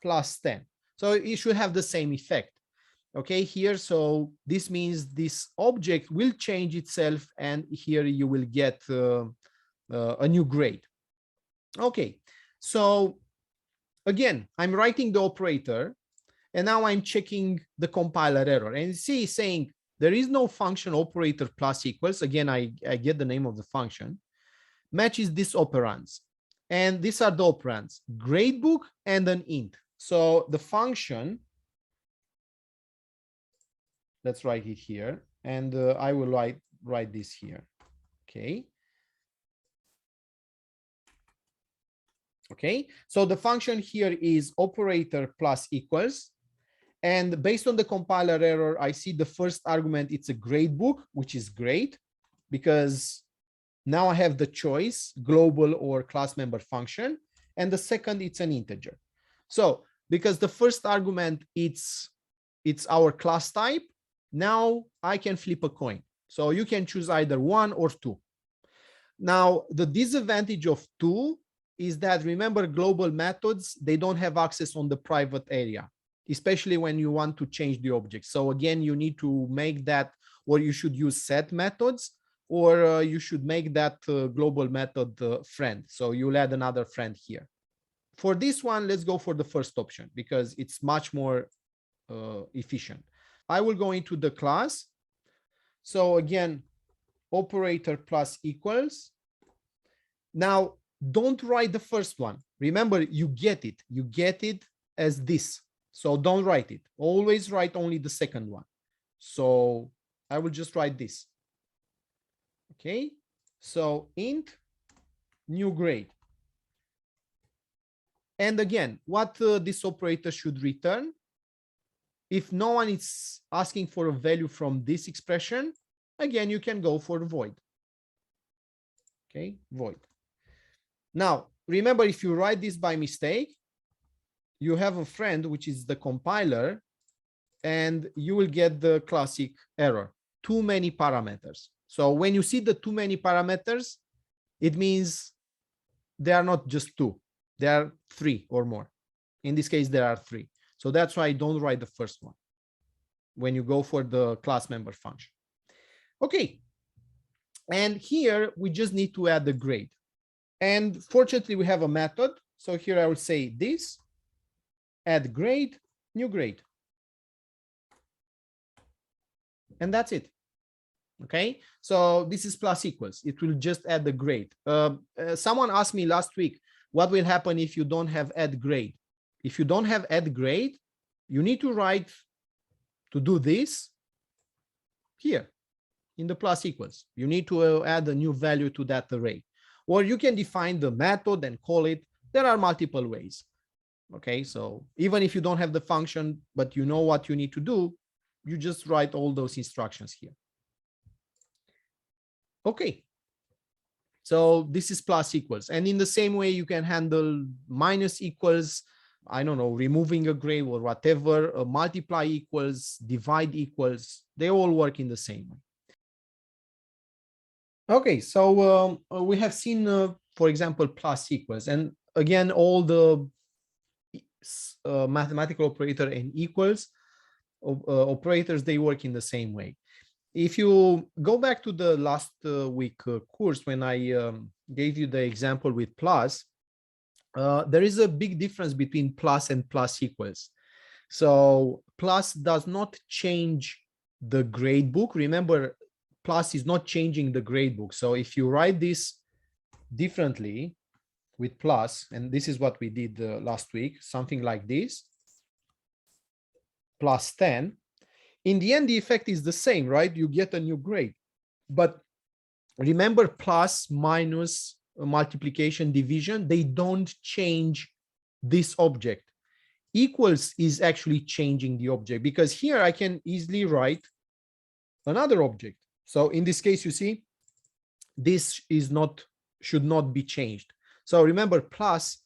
plus 10. So it should have the same effect. Okay, here, so this means this object will change itself, and here you will get a new grade. Okay, so again, I'm writing the operator, and now I'm checking the compiler error, and see saying there is no function operator plus equals. Again, I get the name of the function, matches these operands, and these are the operands, gradebook and an int. So the function, let's write it here, and I will write this here. Okay. Okay, so the function here is operator plus equals, and based on the compiler error, I see the first argument, it's a gradebook, which is great, because now I have the choice, global or class member function, and the second, it's an integer. So because the first argument, it's our class type, now I can flip a coin. So you can choose either 1 or 2. Now, the disadvantage of 2 is that, remember, global methods, they don't have access on the private area, especially when you want to change the object. So again, you need to make that, or you should use set methods, or you should make that global method friend. So you'll add another friend here. For this one, let's go for the first option, because it's much more efficient. I will go into the class. So again, operator plus equals. Now, don't write the first one. Remember, you get it as this. So don't write it. Always write only the second one. So I will just write this. Okay, so int new grade. And again, what this operator should return, if no one is asking for a value from this expression, again, you can go for void. Okay, void. Now, remember, if you write this by mistake, you have a friend, which is the compiler, and you will get the classic error, too many parameters. So when you see the too many parameters, it means they are not just 2, there are 3 or more. In this case, there are 3. So that's why I don't write the first one when you go for the class member function. Okay, and here we just need to add the grade. And fortunately, we have a method. So here I will say this, add grade, new grade. And that's it. Okay, so this is plus equals. It will just add the grade. Someone asked me last week, what will happen if you don't have add grade? If you don't have add grade, you need to do this here in the plus equals. You need to add a new value to that array. Or you can define the method and call it. There are multiple ways. Okay, so even if you don't have the function, but you know what you need to do, you just write all those instructions here. Okay, so this is plus equals. And in the same way, you can handle minus equals, I don't know, removing a grade or whatever, multiply equals, divide equals, they all work in the same way. Okay, so we have seen, for example, plus equals, and again, all the mathematical operator and equals operators, they work in the same way. If you go back to the last week course, when I gave you the example with plus, there is a big difference between plus and plus equals. So plus does not change the gradebook. Remember, plus is not changing the gradebook. So if you write this differently with plus, and this is what we did last week, something like this, plus 10, in the end, the effect is the same, right? You get a new grade. But remember, plus, minus, multiplication, division, they don't change this object. Equals is actually changing the object, because here I can easily write another object. So in this case, you see, this is not, should not be changed. So remember, plus,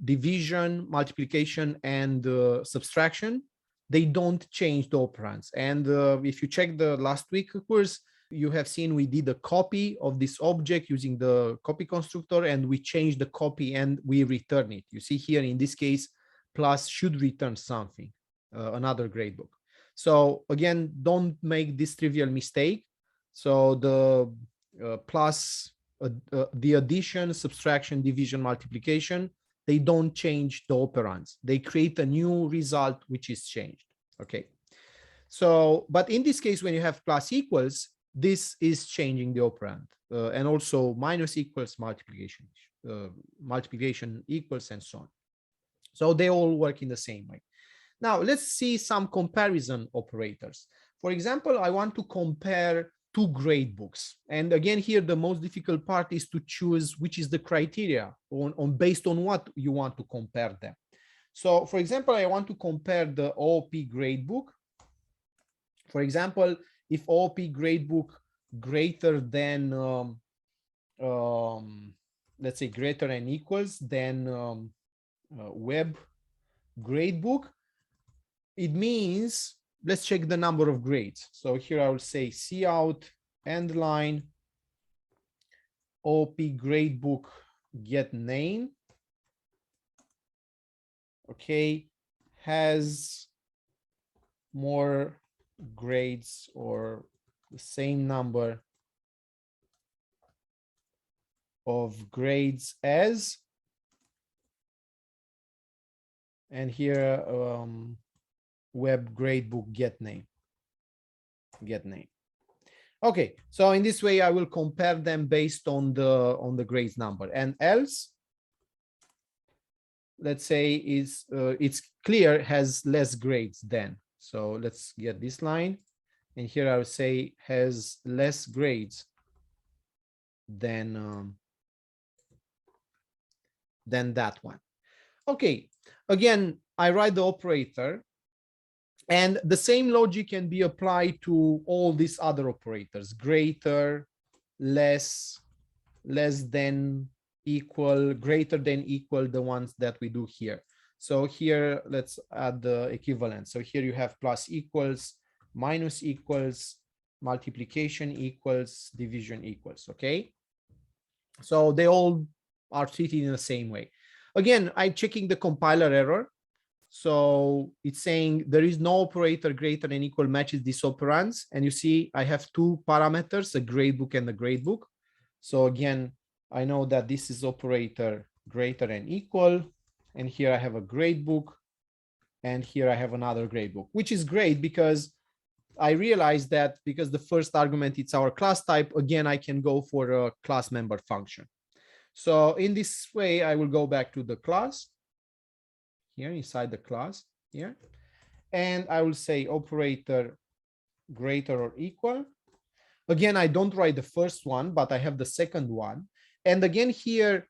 division, multiplication, and subtraction, they don't change the operands. And if you check the last week course, you have seen we did a copy of this object using the copy constructor, and we changed the copy and we return it. You see here, in this case, plus should return something, another gradebook. So again, don't make this trivial mistake. So the plus, the addition, subtraction, division, multiplication, they don't change the operands. They create a new result which is changed. Okay. So, but in this case, when you have plus equals, this is changing the operand, and also minus equals, multiplication, multiplication equals, and so on. So they all work in the same way. Now let's see some comparison operators. For example, I want to compare two gradebooks. And again, here, the most difficult part is to choose which is the criteria based on what you want to compare them. So for example, I want to compare the OOP gradebook. For example, if OOP gradebook greater than, let's say greater than equals than web gradebook, it means, let's check the number of grades. So here I will say cout end line OP gradebook get name. Okay, has more grades or the same number of grades as, and here web gradebook get name. Okay, so in this way I will compare them based on the grades number. And else, let's say is it's clear has less grades than. So let's get this line, and here I will say has less grades than that one. Okay, again, I write the operator, and the same logic can be applied to all these other operators: greater, less, less than, equal, greater than, equal, the ones that we do here. So here, let's add the equivalent. So here you have plus equals, minus equals, multiplication equals, division equals, okay? So they all are treated in the same way. Again, I'm checking the compiler error. So it's saying there is no operator greater than equal matches these operands. And you see, I have two parameters, a gradebook and a gradebook. So again, I know that this is operator greater than equal. And here I have a gradebook. And here I have another gradebook, which is great because I realized that because the first argument, it's our class type, again, I can go for a class member function. So in this way, I will go back to the class here inside the class here, and I will say operator greater or equal. Again, I don't write the first one, but I have the second one. And again, here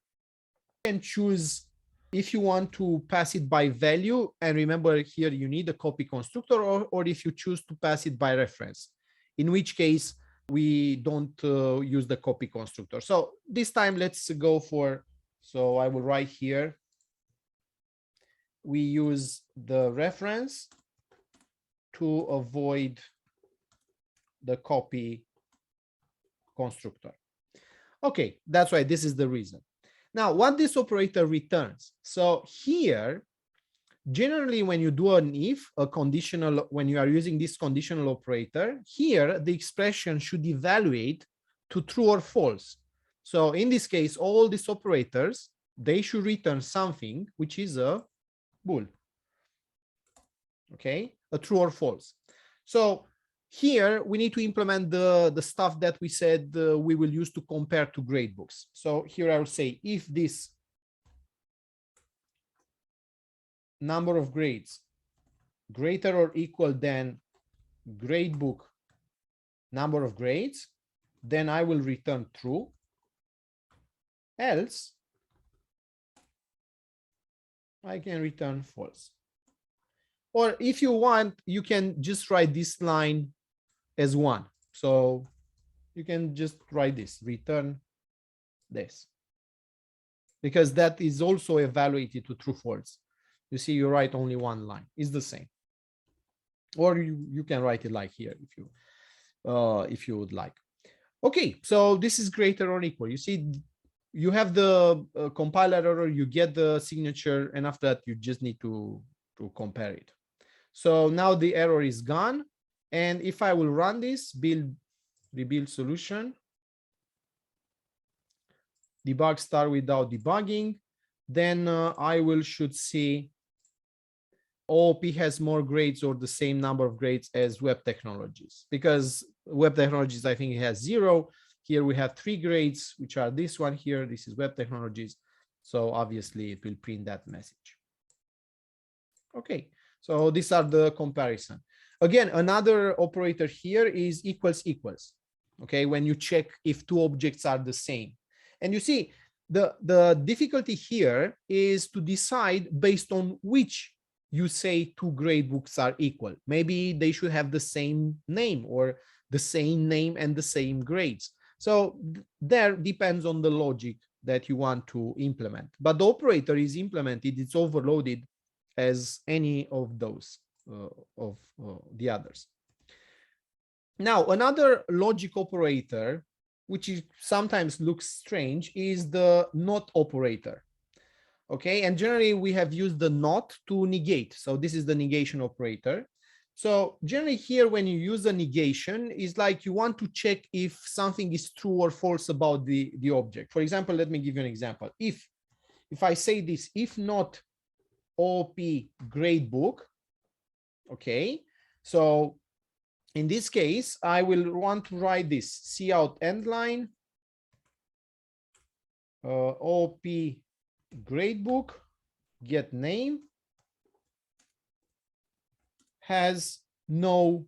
you can choose if you want to pass it by value. And remember here, you need a copy constructor, or if you choose to pass it by reference, in which case we don't use the copy constructor. So this time let's go for, so I will write here, we use the reference to avoid the copy constructor. Okay, that's right, this is the reason. Now, what this operator returns. So here, generally when you do an if, a conditional, when you are using this conditional operator, here the expression should evaluate to true or false. So in this case, all these operators, they should return something which is a bool. Okay, a true or false. So here we need to implement the stuff that we said we will use to compare to gradebooks. So here I will say if this number of grades greater or equal than gradebook number of grades, then I will return true. Else I can return false. Or if you want, you can just write this line as 1. So you can just write this, return this, because that is also evaluated to true false. You see, you write only one line, it's the same. Or you can write it like here if you would like. Okay, so this is greater or equal. You see, you have the compiler error, you get the signature, and after that you just need to compare it. So now the error is gone. And if I will run this, rebuild solution, debug start without debugging, then I should see OOP has more grades or the same number of grades as web technologies, because web technologies, I think it has 0. Here we have 3 grades, which are this one here. This is web technologies. So obviously it will print that message. Okay, so these are the comparison. Again, another operator here is equals equals. Okay, when you check if 2 objects are the same. And you see the difficulty here is to decide based on which you say 2 gradebooks are equal. Maybe they should have the same name or the same name and the same grades. So there depends on the logic that you want to implement. But the operator is implemented, it's overloaded as any of those the others. Now, another logic operator, which sometimes looks strange, is the not operator. Okay, and generally we have used the not to negate. So this is the negation operator. So generally here, when you use a negation, is like you want to check if something is true or false about the object. For example, let me give you an example. If I say this, if not OP gradebook, okay, so in this case, I will want to write this cout end line OP gradebook get name has no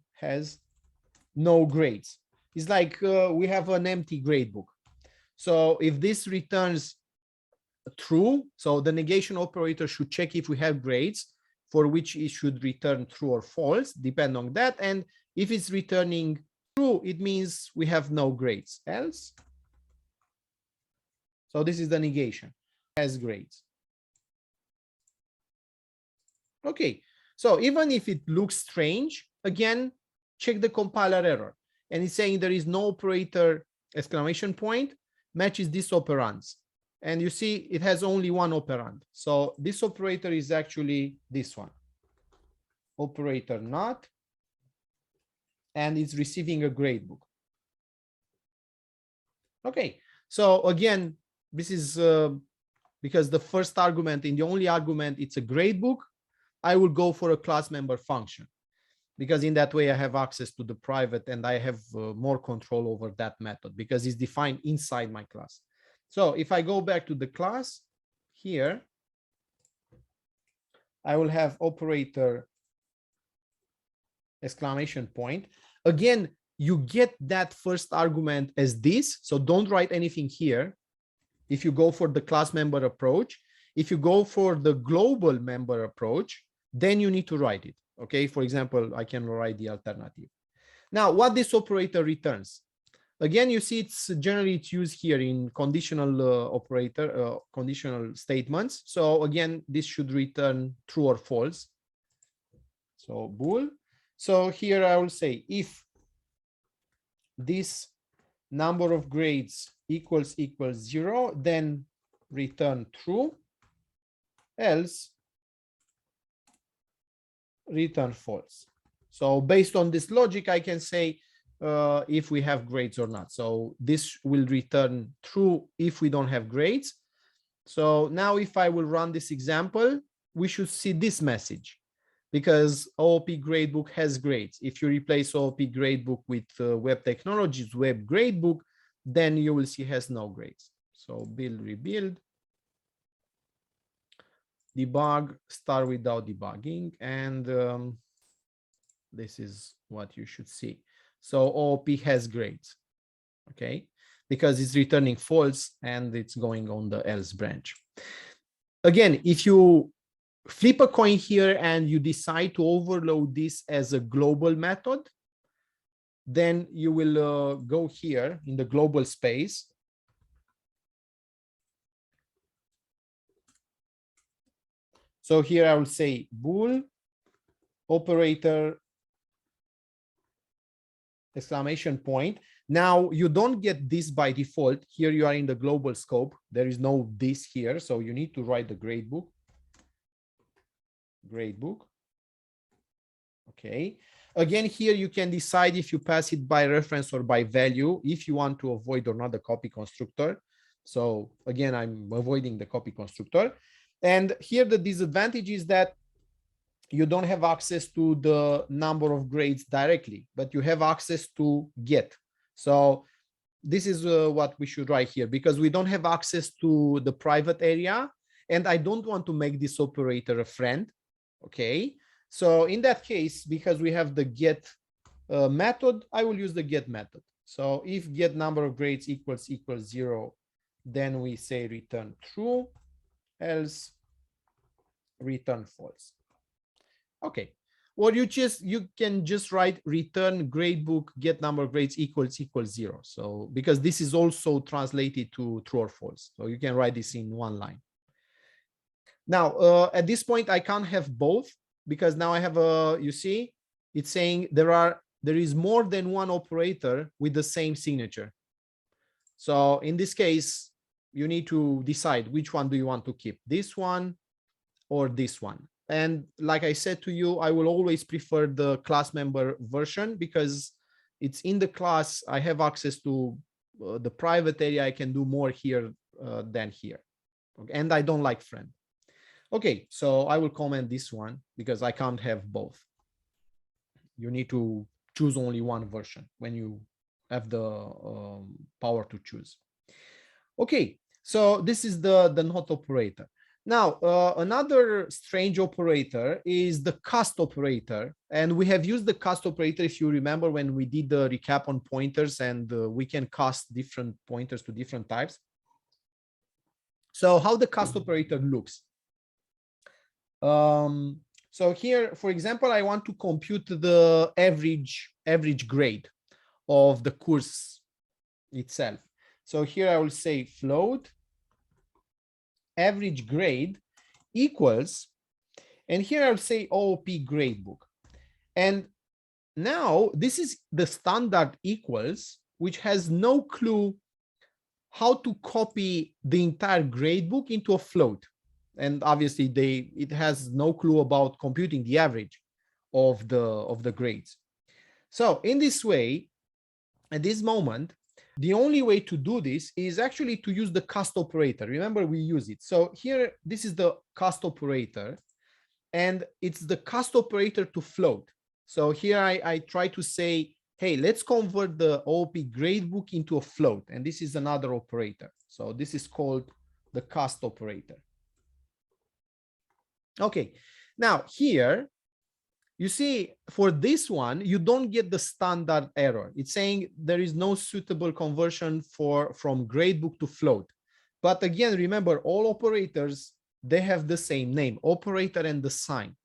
grades. It's like we have an empty gradebook. So if this returns true, so the negation operator should check if we have grades, for which it should return true or false, depend on that. And if it's returning true, it means we have no grades. Else, so this is the negation, has grades. Okay, so even if it looks strange, again, check the compiler error. And it's saying there is no operator exclamation point matches these operands. And you see it has only one operand. So this operator is actually this one, operator not, and it's receiving a gradebook. Okay, so again, this is because the first argument, in the only argument, it's a gradebook, I will go for a class member function, because in that way I have access to the private and I have more control over that method because it's defined inside my class. So if I go back to the class here, I will have operator exclamation point. Again, you get that first argument as this, so don't write anything here. If you go for the class member approach, if you go for the global member approach, then you need to write it. Okay, for example, I can write the alternative. Now, what this operator returns? Again, you see it's generally used here in conditional conditional statements. So again, this should return true or false. So bool. So here I will say if this number of grades equals 0, then return true. Else return false. So based on this logic, I can say if we have grades or not. So this will return true if we don't have grades. So now if I will run this example, we should see this message because OOP gradebook has grades. If you replace OOP gradebook with web technologies web gradebook, then you will see has no grades. So build, rebuild, debug, start without debugging, and this is what you should see. So OOP has grades, okay, because it's returning false and it's going on the else branch. Again, if you flip a coin here and you decide to overload this as a global method, then you will go here in the global space. So here I will say bool operator exclamation point. Now you don't get this by default. Here you are in the global scope. There is no this here. So you need to write the gradebook. Gradebook. Okay. Again, here you can decide if you pass it by reference or by value, if you want to avoid or not the copy constructor. So again, I'm avoiding the copy constructor. And here the disadvantage is that you don't have access to the number of grades directly, but you have access to get. So this is what we should write here, because we don't have access to the private area, and I don't want to make this operator a friend. Okay, so in that case, because we have the get method, I will use the get method. So if get number of grades equals 0, then we say return true, else return false. Okay, or you can just write return gradebook get number of grades equals 0. So because this is also translated to true or false, so you can write this in one line. Now at this point I can't have both, because now I have a, you see it's saying there is more than one operator with the same signature. So in this case you need to decide which one do you want to keep, this one or this one. And like I said to you, I will always prefer the class member version, because it's in the class. I have access to the private area. I can do more here than here. Okay. And I don't like friend. Okay, so I will comment this one because I can't have both. You need to choose only one version when you have the power to choose. Okay, so this is the not operator. Now, another strange operator is the cast operator. And we have used the cast operator, if you remember, when we did the recap on pointers, and we can cast different pointers to different types. So how the cast operator looks. So here, for example, I want to compute the average grade of the course itself. So here I will say float average grade equals, and here I'll say OOP gradebook. And now this is the standard equals, which has no clue how to copy the entire gradebook into a float. And obviously it has no clue about computing the average of the grades. So in this way, at this moment, the only way to do this is actually to use the cast operator. Remember, we use it. So here, this is the cast operator, and it's the cast operator to float. So here I try to say, hey, let's convert the OOP gradebook into a float. And this is another operator. So this is called the cast operator. Okay, now here, you see, for this one, you don't get the standard error. It's saying there is no suitable conversion from gradebook to float. But again, remember, all operators, they have the same name, operator and the sign.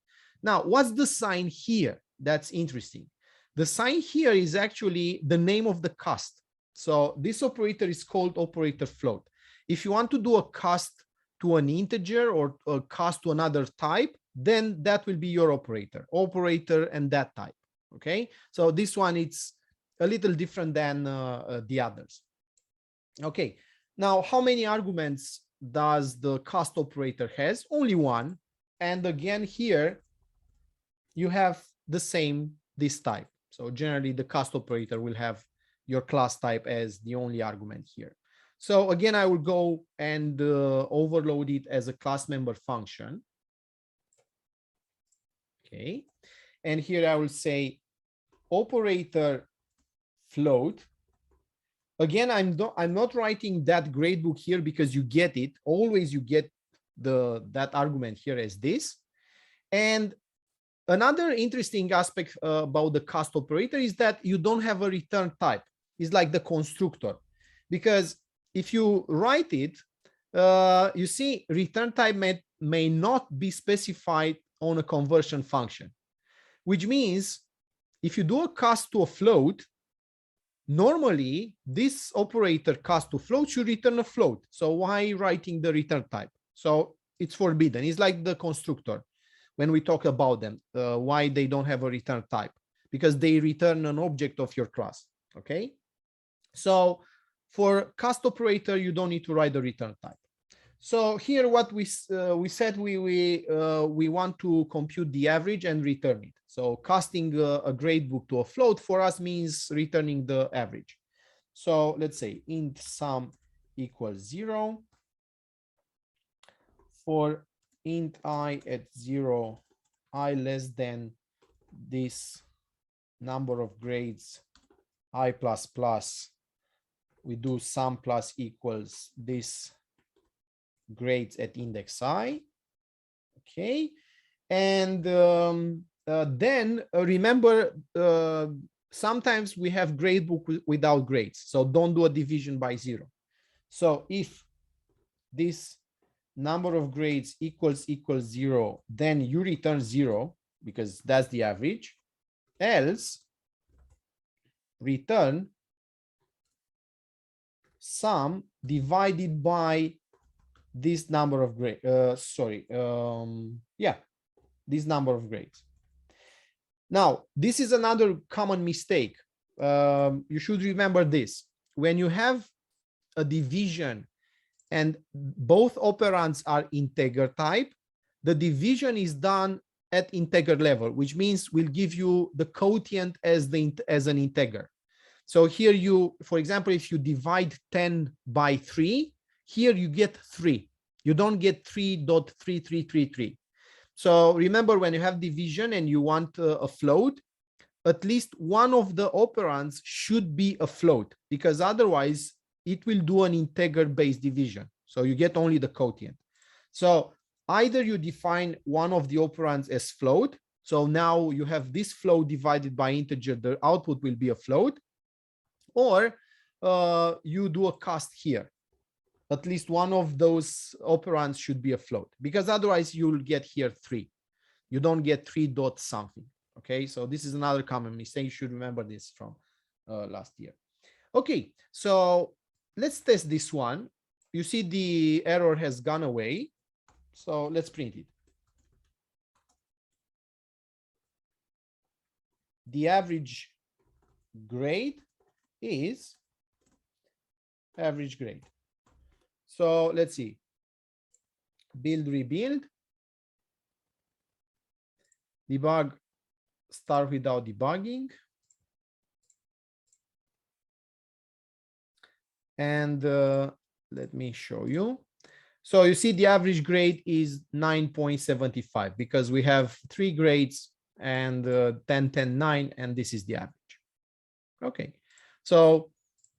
Now, what's the sign here? That's interesting. The sign here is actually the name of the cast. So this operator is called operator float. If you want to do a cast to an integer or a cast to another type, then that will be your operator and that type. Okay, so this one, it's a little different than the others. Okay, now how many arguments does the cast operator has? Only one. And again here, you have the same this type. So generally the cast operator will have your class type as the only argument here. So again, I will go and overload it as a class member function. Okay. And here I will say operator float. Again, I'm not writing that gradebook here because you get it. Always you get that argument here as this. And another interesting aspect about the cast operator is that you don't have a return type. It's like the constructor, because if you write it, you see return type may not be specified on a conversion function, which means if you do a cast to a float, normally this operator cast to float should return a float. So why writing the return type? So it's forbidden. It's like the constructor when we talk about them, why they don't have a return type, because they return an object of your class. Okay. So for cast operator, you don't need to write the return type. So here what we said, we want to compute the average and return it. So casting a gradebook to a float for us means returning the average. So let's say int sum equals 0 for int I at 0, I less than this number of grades I plus plus. We do sum plus equals this grades at index I. Okay. And then remember, sometimes we have gradebook without grades. So don't do a division by 0. So if this number of grades equals 0, then you return 0 because that's the average. Else return sum divided by this number of grades. This number of grades. Now, this is another common mistake. You should remember this. When you have a division and both operands are integer type, the division is done at integer level, which means we'll give you the quotient as an integer. So here you, for example, if you divide 10 by 3, here you get 3. You don't get 3.3333. So remember, when you have division and you want a float, at least one of the operands should be a float, because otherwise it will do an integer-based division. So you get only the quotient. So either you define one of the operands as float. So now you have this float divided by integer, the output will be a float, or you do a cast here. At least one of those operands should be a float, because otherwise you'll get here 3. You don't get 3 dot something. Okay, so this is another common mistake. You should remember this from last year. Okay, so let's test this one. You see the error has gone away. So let's print it. The average grade is average grade. So let's see. Build, rebuild. Debug, start without debugging. And let me show you. So you see the average grade is 9.75 because we have 3 grades and 10, 10, 9, and this is the average. Okay, so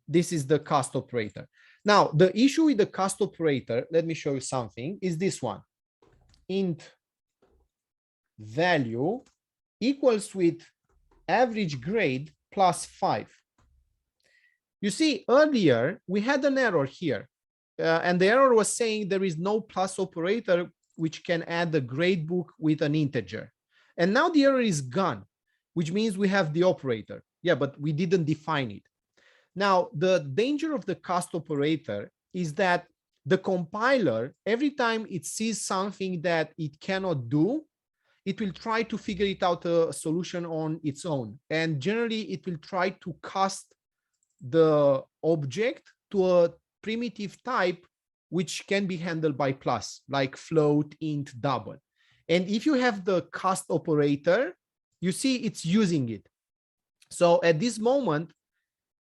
this is the cast operator. Now, the issue with the cast operator, let me show you something, is this one. Int value equals with average grade plus 5. You see, earlier we had an error here, and the error was saying there is no plus operator which can add the gradebook with an integer. And now the error is gone, which means we have the operator. Yeah, but we didn't define it. Now, the danger of the cast operator is that the compiler, every time it sees something that it cannot do, it will try to figure it out a solution on its own. And generally, it will try to cast the object to a primitive type which can be handled by plus, like float, int, double. And if you have the cast operator, you see it's using it. So at this moment,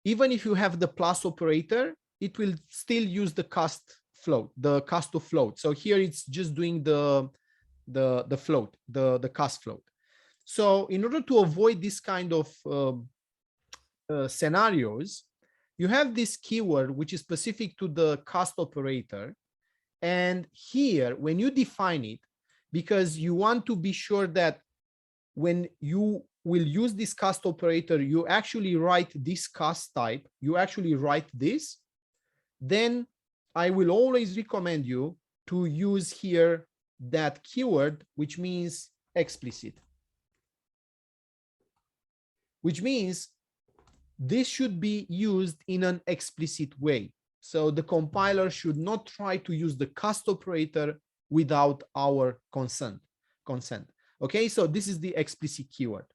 even if you have the plus operator, it will still use the cast float, the cast to float. So here it's just doing the float, the cast float. So in order to avoid this kind of scenarios, you have this keyword which is specific to the cast operator. And here, when you define it, because you want to be sure that when you will use this cast operator, you actually write this cast type, you actually write this, then I will always recommend you to use here that keyword, which means explicit. Which means this should be used in an explicit way. So the compiler should not try to use the cast operator without our consent. Okay, so this is the explicit keyword.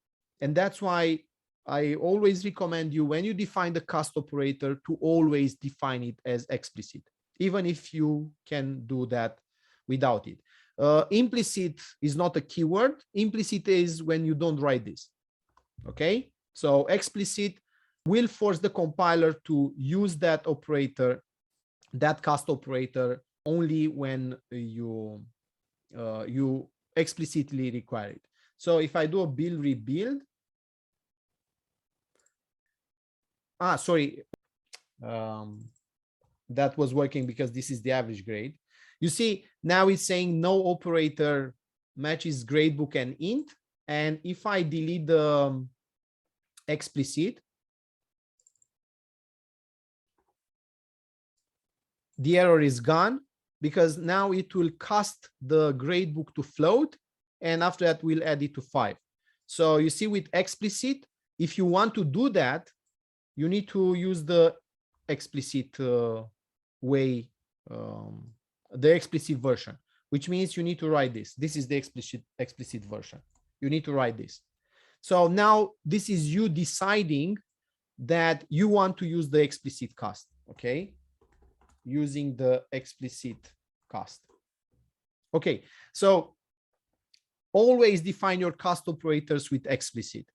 And that's why I always recommend you, when you define the cast operator, to always define it as explicit, even if you can do that without it. Implicit is not a keyword. Implicit is when you don't write this. Okay, so explicit will force the compiler to use that operator, that cast operator, only when you explicitly require it. So if I do a build rebuild, sorry, that was working because this is the average grade. You see, now it's saying no operator matches gradebook and int. And if I delete the explicit, the error is gone, because now it will cast the gradebook to float, and after that we'll add it to 5. So you see, with explicit, if you want to do that, you need to use the explicit way, the explicit version, which means you need to write this. This is the explicit version. You need to write this. So now this is you deciding that you want to use the explicit cast, okay? Using the explicit cast. Okay, so always define your cast operators with explicit,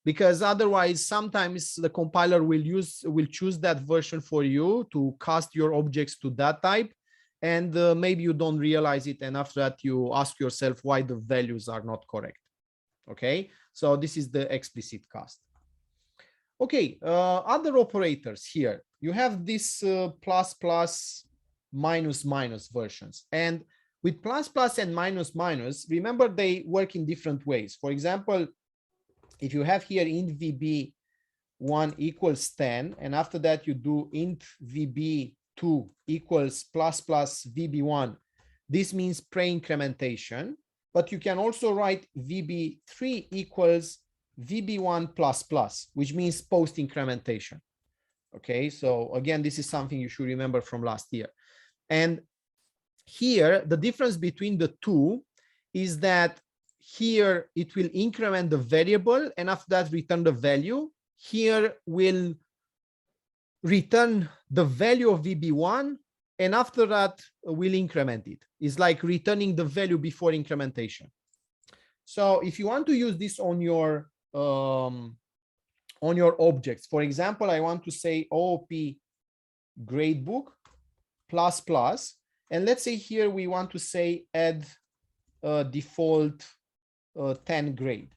because otherwise sometimes the compiler will choose that version for you to cast your objects to that type, and maybe you don't realize it, and after that you ask yourself why the values are not correct. Okay, so this is the explicit cast. Okay, other operators here. You have this plus plus minus minus versions, and with plus plus and minus minus, remember they work in different ways. For example, if you have here int VB1 equals 10, and after that you do int VB2 equals plus plus VB1, this means pre-incrementation, but you can also write VB3 equals VB1 plus plus, which means post-incrementation. Okay, so again, this is something you should remember from last year. And here, the difference between the two is that here it will increment the variable, and after that return the value. Here will return the value of VB1, and after that we'll increment it. It's like returning the value before incrementation. So if you want to use this on your objects, for example, I want to say OOP gradebook plus plus, and let's say here we want to say add default 10 grade.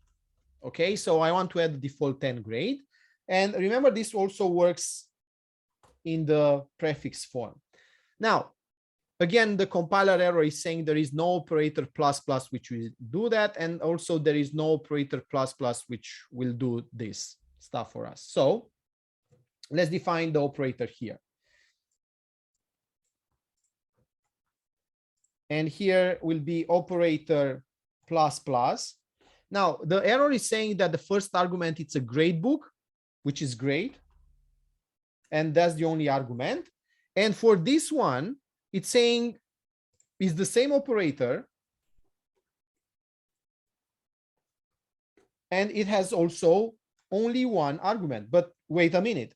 Okay, so I want to add the default 10 grade, and remember this also works in the prefix form. Now, again, the compiler error is saying there is no operator plus plus which will do that, and also there is no operator plus plus which will do this stuff for us. So let's define the operator here. And here will be operator plus plus. Now, the error is saying that the first argument, it's a gradebook, which is great. And that's the only argument. And for this one, it's saying is the same operator. And it has also only one argument. But wait a minute.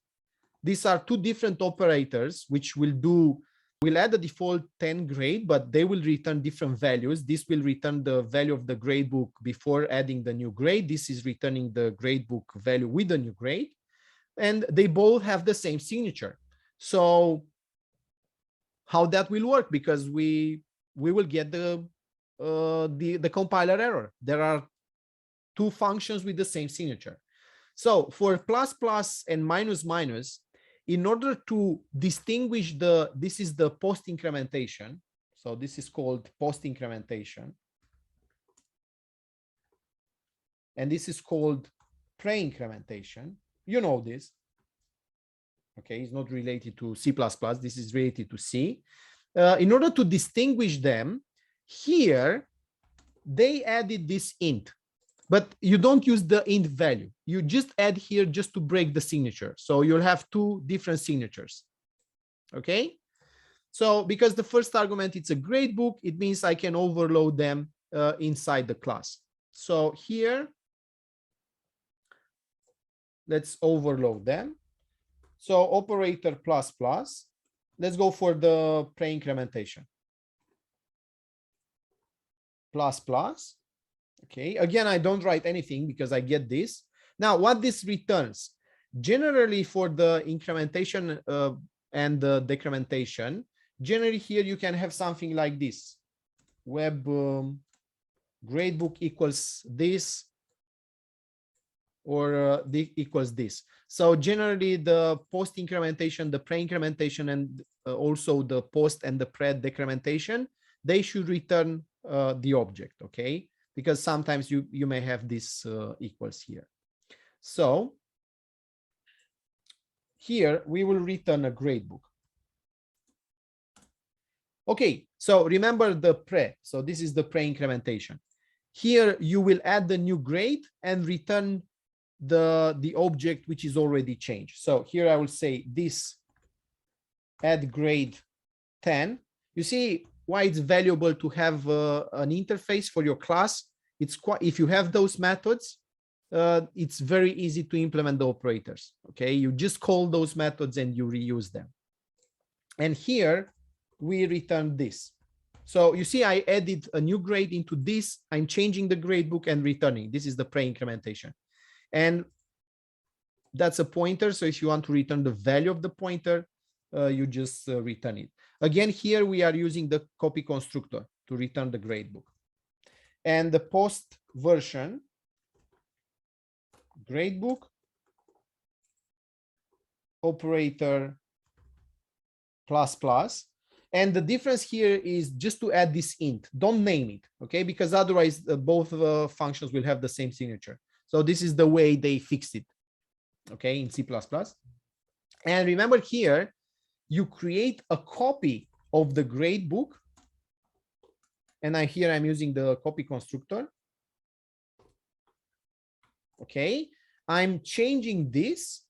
These are two different operators which will do we'll add the default 10 grade, but they will return different values. This will return the value of the grade book before adding the new grade. This is returning the grade book value with the new grade. And they both have the same signature. So how that will work? Because we will get the compiler error. There are two functions with the same signature. So for plus plus and minus minus, in order to distinguish this is the post incrementation. So this is called post incrementation. And this is called pre-incrementation. You know this. Okay, it's not related to C++. This is related to C. In order to distinguish them, here they added this int. But you don't use the int value. You just add here just to break the signature. So you'll have two different signatures. Okay. So because the first argument, it's a grade book, it means I can overload them inside the class. So here, let's overload them. So operator plus plus, let's go for the pre-incrementation. Plus plus. Okay, again, I don't write anything because I get this. Now, what this returns, generally for the incrementation and the decrementation, generally here you can have something like this. Web gradebook equals this, or equals this. So generally the post incrementation, the pre-incrementation, and also the post and the pre-decrementation, they should return the object, okay? Because sometimes you may have this equals here. So here we will return a gradebook. Okay, so remember the pre. So this is the pre-incrementation. Here you will add the new grade and return the object which is already changed. So here I will say this add grade 10. You see why it's valuable to have an interface for your class. It's quite, if you have those methods, it's very easy to implement the operators. Okay, you just call those methods and you reuse them. And here we return this. So you see, I added a new grade into this. I'm changing the grade book and returning. This is the pre-incrementation. And that's a pointer. So if you want to return the value of the pointer, you just return it. Again, here we are using the copy constructor to return the gradebook. And the post version gradebook operator plus plus. And the difference here is just to add this int. Don't name it, okay? Because otherwise both functions will have the same signature. So this is the way they fixed it, okay, in C++. And remember here, you create a copy of the gradebook. And here I'm using the copy constructor. Okay, I'm changing this.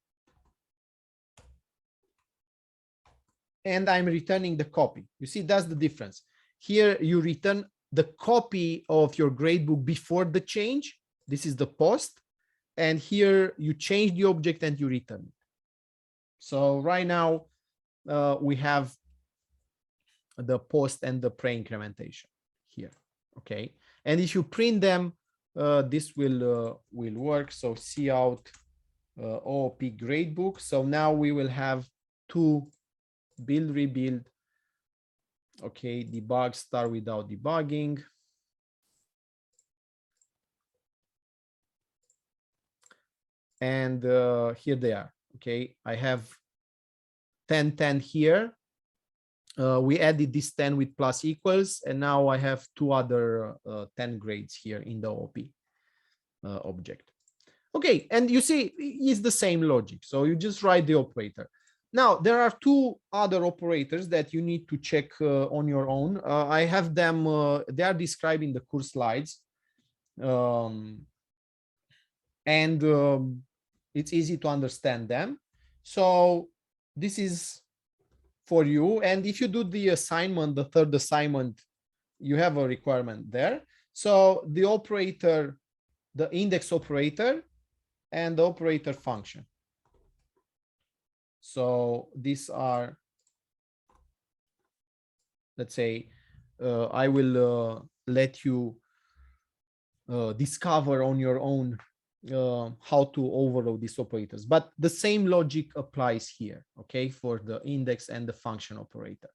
And I'm returning the copy. You see, that's the difference. Here you return the copy of your gradebook before the change. This is the post. And here you change the object and you return it. So right now we have the post and the pre-incrementation here. Okay. And if you print them, this will work. So cout OOP gradebook. So now we will have two build, rebuild. Okay, debug, start without debugging. And here they are. Okay, I have 10, 10 here. We added this 10 with plus equals, and now I have two other 10 grades here in the OP object. Okay, and you see, it's the same logic. So you just write the operator. Now, there are two other operators that you need to check on your own. I have them, they are described in the course slides. It's easy to understand them. So this is for you. And if you do the assignment, the third assignment, you have a requirement there. So the operator, the index operator, and the operator function. So these are let's say, I will let you discover on your own how to overload these operators. But the same logic applies here, okay, for the index and the function operator.